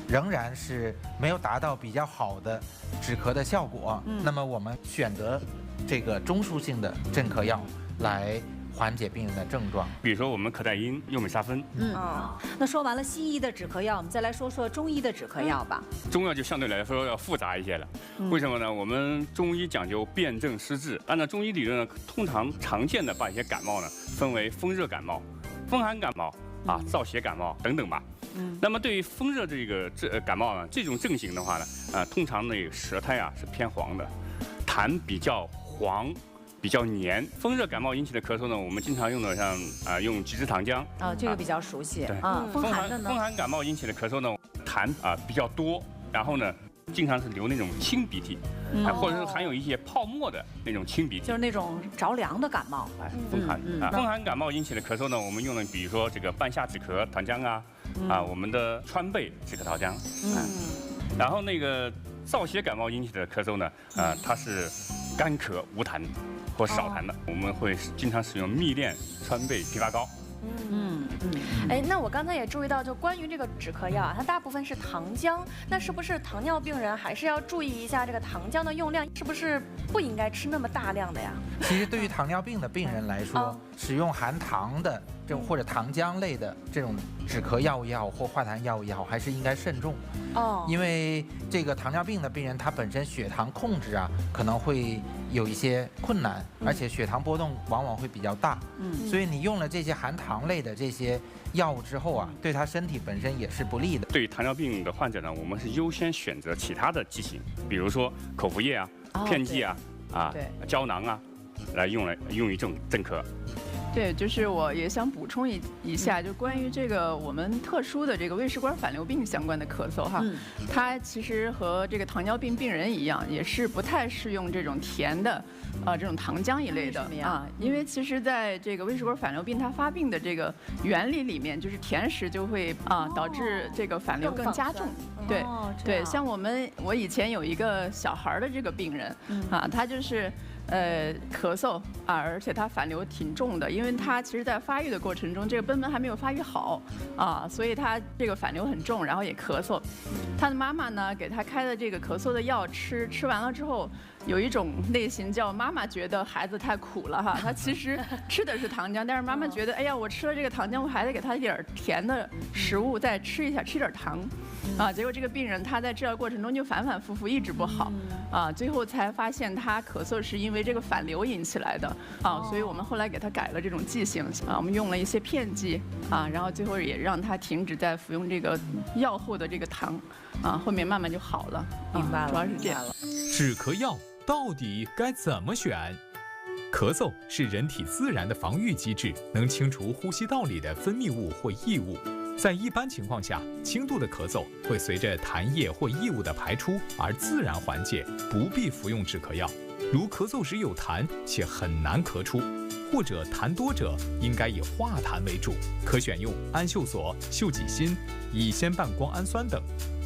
仍然是没有达到比较好的止咳的效果，那么我们选择这个中枢性的镇咳药来缓解病人的症状。比如说我们可待因、右美沙芬。那说完了西医的止咳药，我们再来说说中医的止咳药吧。中药就相对来说要复杂一些了。为什么呢？我们中医讲究辨证施治，按照中医理论呢，通常见的把一些感冒呢分为风热感冒、风寒感冒燥邪感冒等等吧。那么对于风热感冒呢，这种症型的话呢，通常那个舌苔是偏黄的，痰比较黄。比较黏，风热感冒引起的咳嗽呢，我们经常用的像用菊枝糖浆。这个比较熟悉。风寒的呢？风寒感冒引起的咳嗽呢，痰比较多，然后呢，经常是流那种清鼻涕，或者是含有一些泡沫的那种清鼻涕，就是那种着凉的感冒。风寒风寒感冒引起的咳嗽呢，我们用的比如说这个半夏止咳糖浆我们的川贝止咳糖浆。然后那个燥邪感冒引起的咳嗽呢，它是干咳无痰或少痰的，我们会经常使用蜜炼川贝枇杷膏。那我刚才也注意到，就关于这个止咳药它大部分是糖浆，那是不是糖尿病人还是要注意一下这个糖浆的用量，是不是不应该吃那么大量的呀？其实对于糖尿病的病人来说，使用含糖的这种或者糖浆类的这种止咳药物也好，或化痰药物也好，还是应该慎重。因为这个糖尿病的病人他本身血糖控制啊可能会有一些困难，而且血糖波动往往会比较大。所以你用了这些含糖类的这些药物之后啊，对他身体本身也是不利的。对于糖尿病的患者呢，我们是优先选择其他的剂型，比如说口服液啊、片剂啊、胶囊啊，用于这种镇咳。对，就是我也想补充一下，就关于这个我们特殊的这个胃食管反流病相关的咳嗽哈，它其实和这个糖尿病病人一样，也是不太适用这种甜的，这种糖浆一类的啊，因为其实在这个胃食管反流病它发病的这个原理里面，就是甜食就会导致这个反流更加重。对对，像我以前有一个小孩的这个病人他就是咳嗽而且他反流挺重的，因为他其实在发育的过程中，这个贲门还没有发育好所以他这个反流很重，然后也咳嗽。他的妈妈呢给他开的这个咳嗽的药吃完了之后，有一种类型叫妈妈觉得孩子太苦了哈，他其实吃的是糖浆，但是妈妈觉得哎呀，我吃了这个糖浆，我还得给他一点甜的食物再吃点糖结果这个病人他在治疗过程中就反反复复一直不好最后才发现他咳嗽是因为这个反流引起来的所以我们后来给他改了这种剂型我们用了一些片剂然后最后也让他停止在服用这个药后的这个糖后面慢慢就好了。明白了，主要是这样了。止咳药到底该怎么选？咳嗽是人体自然的防御机制，能清除呼吸道里的分泌物或异物。在一般情况下，轻度的咳嗽会随着痰液或异物的排出而自然缓解，不必服用止咳药。如咳嗽时有痰且很难咳出，或者痰多者，应该以化痰为主，可选用氨溴索、溴己辛、乙酰半胱氨酸等。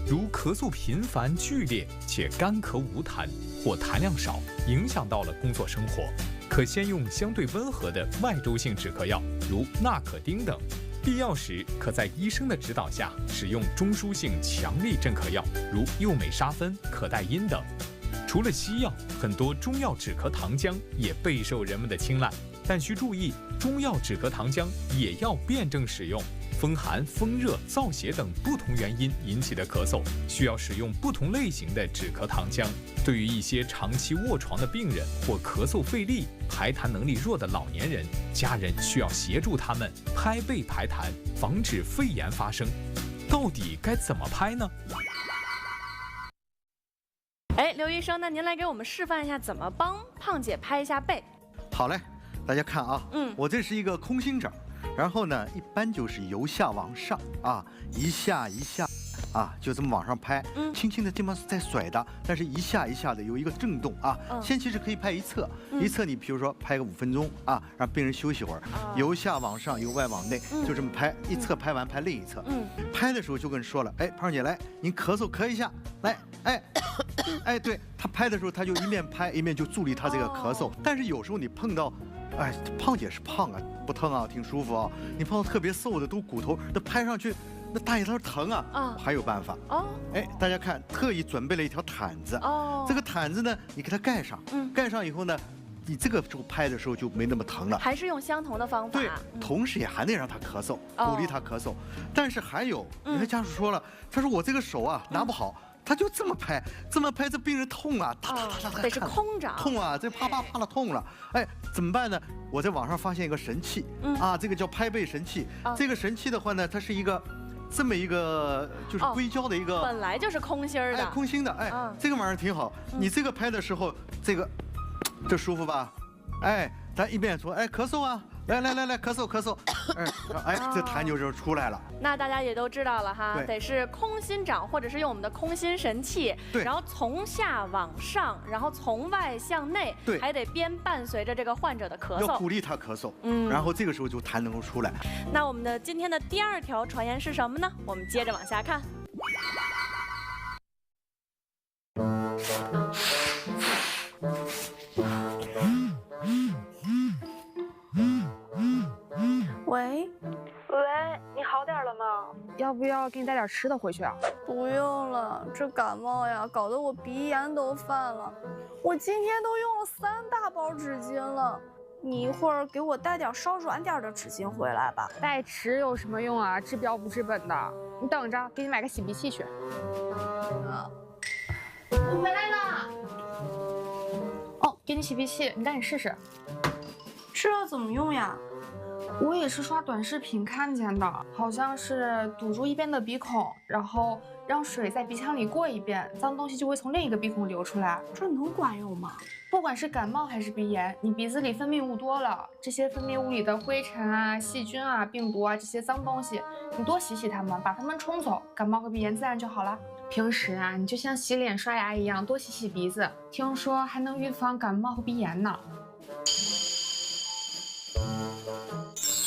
如咳嗽频繁剧烈且干咳无痰或痰量少，影响到了工作生活，可先用相对温和的外周性止咳药，如纳可丁等。必要时，可在医生的指导下使用中枢性强力镇咳药，如右美沙芬、可待因等。除了西药，很多中药止咳糖浆也备受人们的青睐，但需注意，中药止咳糖浆也要辩证使用。风寒、风热、燥邪等不同原因引起的咳嗽，需要使用不同类型的止咳糖浆。对于一些长期卧床的病人或咳嗽费力、排痰能力弱的老年人，家人需要协助他们拍背排痰，防止肺炎发生。到底该怎么拍呢？刘医生，那您来给我们示范一下怎么帮胖姐拍一下背。好嘞，大家看啊，我这是一个空心掌。然后呢，一般就是由下往上一下一下就这么往上拍，轻轻的地方是在甩的，但是一下一下的有一个震动先其实可以拍一侧，一侧你比如说拍个5分钟让病人休息会儿，由下往上，由外往内，就这么拍，一侧拍完拍另一侧。拍的时候就跟人说了，哎，胖姐来，您咳嗽咳一下，来，对他拍的时候他就一面拍一面就助力他这个咳嗽，但是有时候你碰到。胖姐是胖不疼挺舒服你碰到特别瘦的都骨头，那拍上去，那大爷他疼还有办法大家看，特意准备了一条毯子这个毯子呢，你给它盖上，盖上以后呢，你这个时候拍的时候就没那么疼了。还是用相同的方法。对，同时也还能让他咳嗽，鼓励他咳嗽。但是还有，有的家属说了，他说我这个手拿不好。他就这么拍，这病人痛哒，得是空掌，痛这啪啪啪的痛了，怎么办呢？我在网上发现一个神器，这个叫拍背神器。这个神器的话呢，它是一个这么一个就是硅胶的一个，本来就是空心的，空心的，这个玩意儿挺好。你这个拍的时候，这舒服吧？咱一边说，咳嗽来，咳嗽，这痰就出来了。那大家也都知道了哈，得是空心掌，或者是用我们的空心神器，然后从下往上，然后从外向内，还得边伴随着这个患者的咳嗽，要鼓励他咳嗽，然后这个时候就痰能够出来。那我们的今天的第2条传言是什么呢？我们接着往下看。喂，你好点了吗？要不要给你带点吃的回去啊？不用了，这感冒呀，搞得我鼻炎都犯了。我今天都用了3大包纸巾了。你一会儿给我带点稍软点的纸巾回来吧。带纸有什么用啊？治标不治本的。你等着，给你买个洗鼻器去。我回来了。哦，给你洗鼻器，你赶紧试试。这要怎么用呀？我也是刷短视频看见的，好像是堵住一边的鼻孔，然后让水在鼻腔里过一遍，脏东西就会从另一个鼻孔流出来。这能管用吗？不管是感冒还是鼻炎，你鼻子里分泌物多了，这些分泌物里的灰尘啊、细菌啊、病毒啊这些脏东西，你多洗洗它们，把它们冲走，感冒和鼻炎自然就好了。平时啊，你就像洗脸刷牙一样，多洗洗鼻子，听说还能预防感冒和鼻炎呢。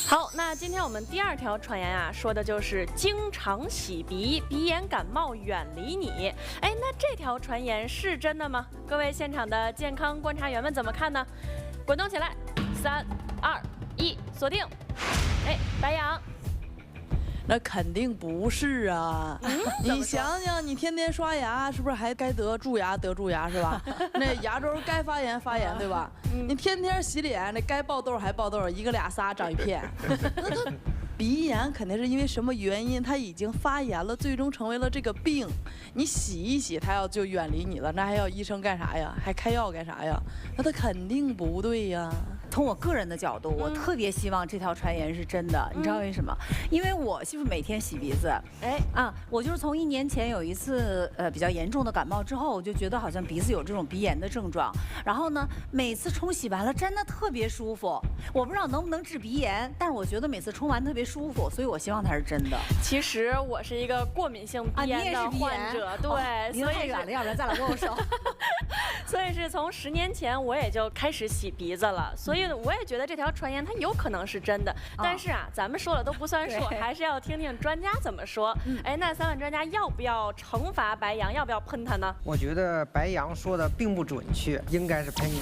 好，那今天我们第2条传言啊，说的就是经常洗鼻，鼻炎感冒远离你。哎，那这条传言是真的吗？各位现场的健康观察员们怎么看呢？滚动起来，3、2、1，锁定。哎，白羊。那肯定不是啊！你想想，你天天刷牙，是不是还该得蛀牙是吧？那牙周该发炎对吧？你天天洗脸，那该爆痘还爆痘，一个俩仨长一片。那他鼻炎肯定是因为什么原因，它已经发炎了，最终成为了这个病。你洗一洗，它就远离你了，那还要医生干啥呀？还开药干啥呀？那他肯定不对呀。从我个人的角度，我特别希望这条传言是真的，你知道为什么？因为我就是每天洗鼻子，我就是从1年前有一次比较严重的感冒之后，我就觉得好像鼻子有这种鼻炎的症状，然后呢，每次冲洗完了真的特别舒服，我不知道能不能治鼻炎，但是我觉得每次冲完特别舒服，所以我希望它是真的。其实我是一个过敏性鼻炎的患者，对，离得太远了，要不然咱俩握握手。所以是从10年前我也就开始洗鼻子了，所以我也觉得这条传言它有可能是真的。但是啊，咱们说了都不算数，还是要听听专家怎么说。哎，那3位专家要不要惩罚白羊？要不要喷他呢？我觉得白羊说的并不准确，应该是喷你。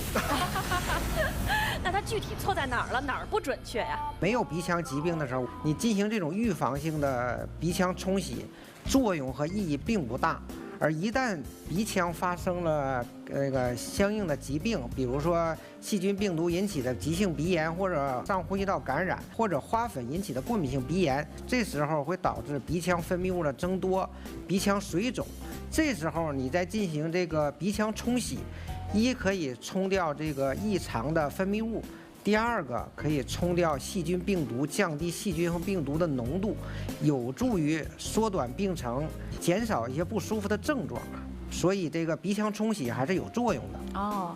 那他具体错在哪儿了？哪儿不准确呀？没有鼻腔疾病的时候，你进行这种预防性的鼻腔冲洗，作用和意义并不大。而一旦鼻腔发生了那个相应的疾病，比如说细菌病毒引起的急性鼻炎，或者上呼吸道感染，或者花粉引起的过敏性鼻炎，这时候会导致鼻腔分泌物的增多，鼻腔水肿。这时候你再进行这个鼻腔冲洗，一可以冲掉这个异常的分泌物。第二个可以冲掉细菌病毒，降低细菌和病毒的浓度，有助于缩短病程，减少一些不舒服的症状。所以这个鼻腔冲洗还是有作用的。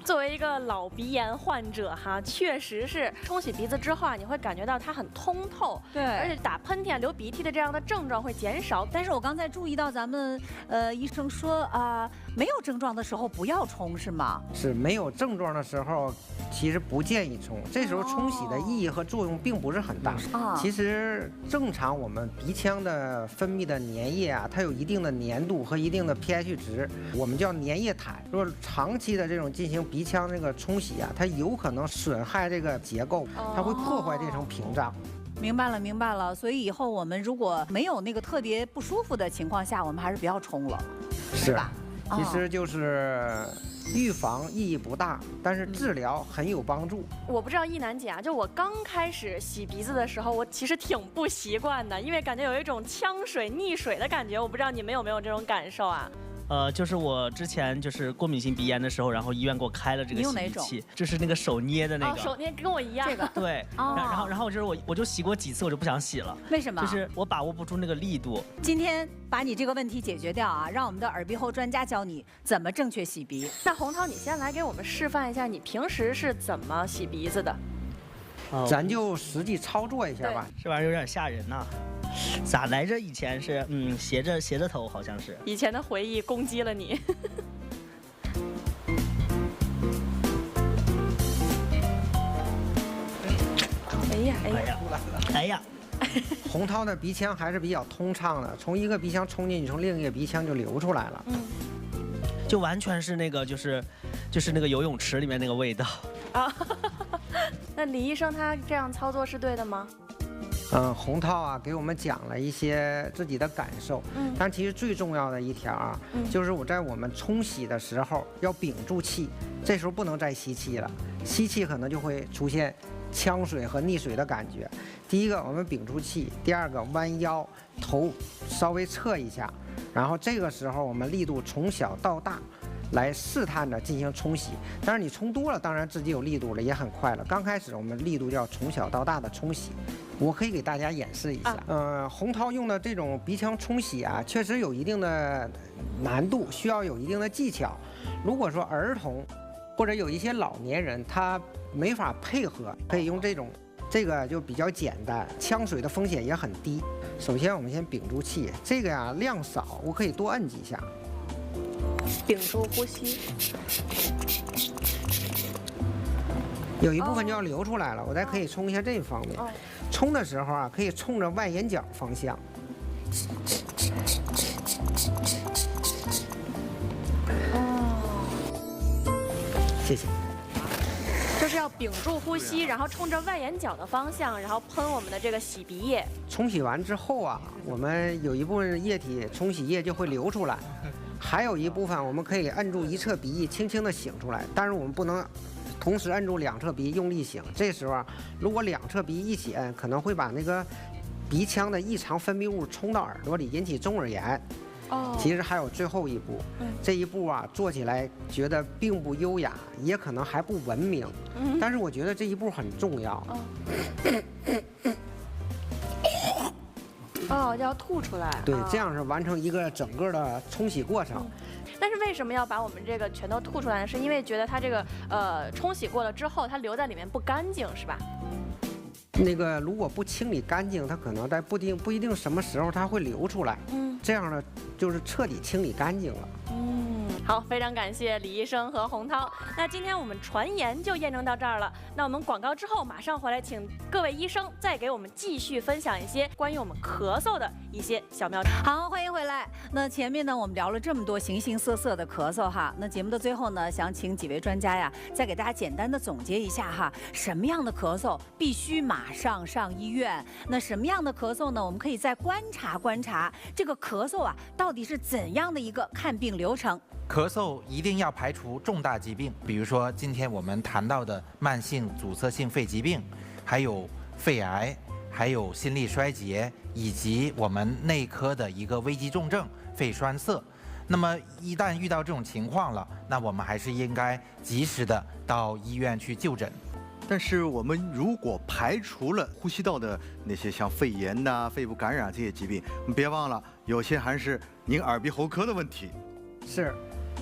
作为一个老鼻炎患者哈，确实是冲洗鼻子之后啊，你会感觉到它很通透，对，而且打喷嚏、流鼻涕的这样的症状会减少。但是我刚才注意到咱们医生说没有症状的时候不要冲，是吗？是没有症状的时候，其实不建议冲。这时候冲洗的意义和作用并不是很大。其实正常我们鼻腔的分泌的粘液啊，它有一定的粘度和一定的 pH 值，我们叫粘液态。如果长期的这种进行鼻腔这个冲洗啊，它有可能损害这个结构，它会破坏这层屏障。明白了。所以以后我们如果没有那个特别不舒服的情况下，我们还是不要冲了，是吧？其实就是预防意义不大，但是治疗很有帮助。我不知道一楠姐啊，就我刚开始洗鼻子的时候，我其实挺不习惯的，因为感觉有一种呛水、溺水的感觉。我不知道你们有没有这种感受啊？就是我之前就是过敏性鼻炎的时候，然后医院给我开了这个洗鼻器，就是那个手捏的那个。手捏跟我一样。这个。对。然后就是我就洗过几次，我就不想洗了。为什么？就是我把握不住那个力度。今天把你这个问题解决掉啊，让我们的耳鼻喉专家教你怎么正确洗鼻。那洪涛，你先来给我们示范一下，你平时是怎么洗鼻子的？咱就实际操作一下吧。这玩意儿有点吓人呐。咋来着？以前是斜着头，好像是。以前的回忆攻击了你。哎呀！洪涛的鼻腔还是比较通畅的，从一个鼻腔冲进去，从另一个鼻腔就流出来了。就完全是那个就是那个游泳池里面那个味道。那李医生他这样操作是对的吗？洪涛啊给我们讲了一些自己的感受。但其实最重要的一条啊，就是我们冲洗的时候要屏住气，这时候不能再吸气了，吸气可能就会出现呛水和溺水的感觉。第一个我们屏住气，第二个弯腰，头稍微侧一下，然后这个时候我们力度从小到大来试探着进行冲洗。但是你冲多了，当然自己有力度了，也很快了。刚开始我们力度就要从小到大的冲洗。我可以给大家演示一下。洪涛用的这种鼻腔冲洗啊，确实有一定的难度，需要有一定的技巧。如果说儿童或者有一些老年人他没法配合，可以用这个就比较简单，呛水的风险也很低。首先我们先屏住气，这个呀量少，我可以多摁几下。屏住呼吸。有一部分就要流出来了，我再可以冲一下这方面。冲的时候啊，可以冲着外眼角方向。谢谢。就是要屏住呼吸，然后冲着外眼角的方向，然后喷我们的这个洗鼻液。冲洗完之后啊，我们有一部分液体冲洗液就会流出来，还有一部分我们可以摁住一侧鼻翼，轻轻地擤出来，但是我们不能同时摁住两侧鼻用力擤。这时候啊，如果两侧鼻一起摁，可能会把那个鼻腔的异常分泌物冲到耳朵里，引起中耳炎。其实还有最后一步，这一步啊做起来觉得并不优雅，也可能还不文明，但是我觉得这一步很重要。要吐出来。对，这样是完成一个整个的冲洗过程。但是为什么要把我们这个全都吐出来呢？是因为觉得它这个冲洗过了之后，它留在里面不干净，是吧？那个如果不清理干净，它可能在不一定什么时候它会流出来。这样呢就是彻底清理干净了。好，非常感谢李医生和洪涛。那今天我们传言就验证到这儿了。那我们广告之后马上回来，请各位医生再给我们继续分享一些关于我们咳嗽的一些小妙招。好，欢迎回来。那前面呢，我们聊了这么多形形色色的咳嗽哈。那节目的最后呢，想请几位专家呀，再给大家简单的总结一下哈，什么样的咳嗽必须马上上医院？那什么样的咳嗽呢？我们可以再观察观察这个咳嗽啊，到底是怎样的一个看病流程？咳嗽一定要排除重大疾病，比如说今天我们谈到的慢性阻塞性肺疾病，还有肺癌，还有心力衰竭，以及我们内科的一个危急重症肺栓塞。那么一旦遇到这种情况了，那我们还是应该及时的到医院去就诊。但是我们如果排除了呼吸道的那些像肺炎呐、肺部感染这些疾病，我们别忘了有些还是您耳鼻喉科的问题。是。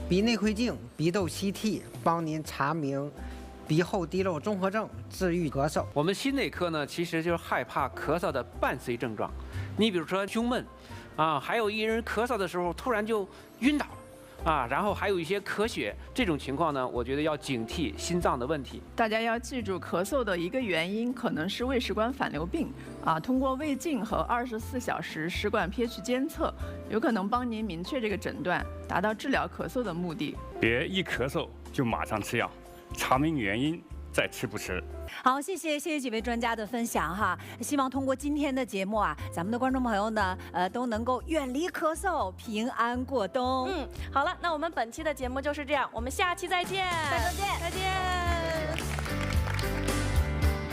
鼻内窥镜、鼻窦 CT 帮您查明鼻后滴漏综合症，治愈咳嗽。我们心内科呢，其实就是害怕咳嗽的伴随症状。你比如说胸闷，还有一人咳嗽的时候突然就晕倒了，然后还有一些咳血，这种情况呢，我觉得要警惕心脏的问题。大家要记住，咳嗽的一个原因可能是胃食管反流病通过胃镜和24小时食管 pH 监测，有可能帮您明确这个诊断，达到治疗咳嗽的目的。别一咳嗽就马上吃药，查明原因再吃不迟。好，谢谢几位专家的分享哈。希望通过今天的节目啊，咱们的观众朋友呢，都能够远离咳嗽，平安过冬。好了，那我们本期的节目就是这样，我们下期再见。再见。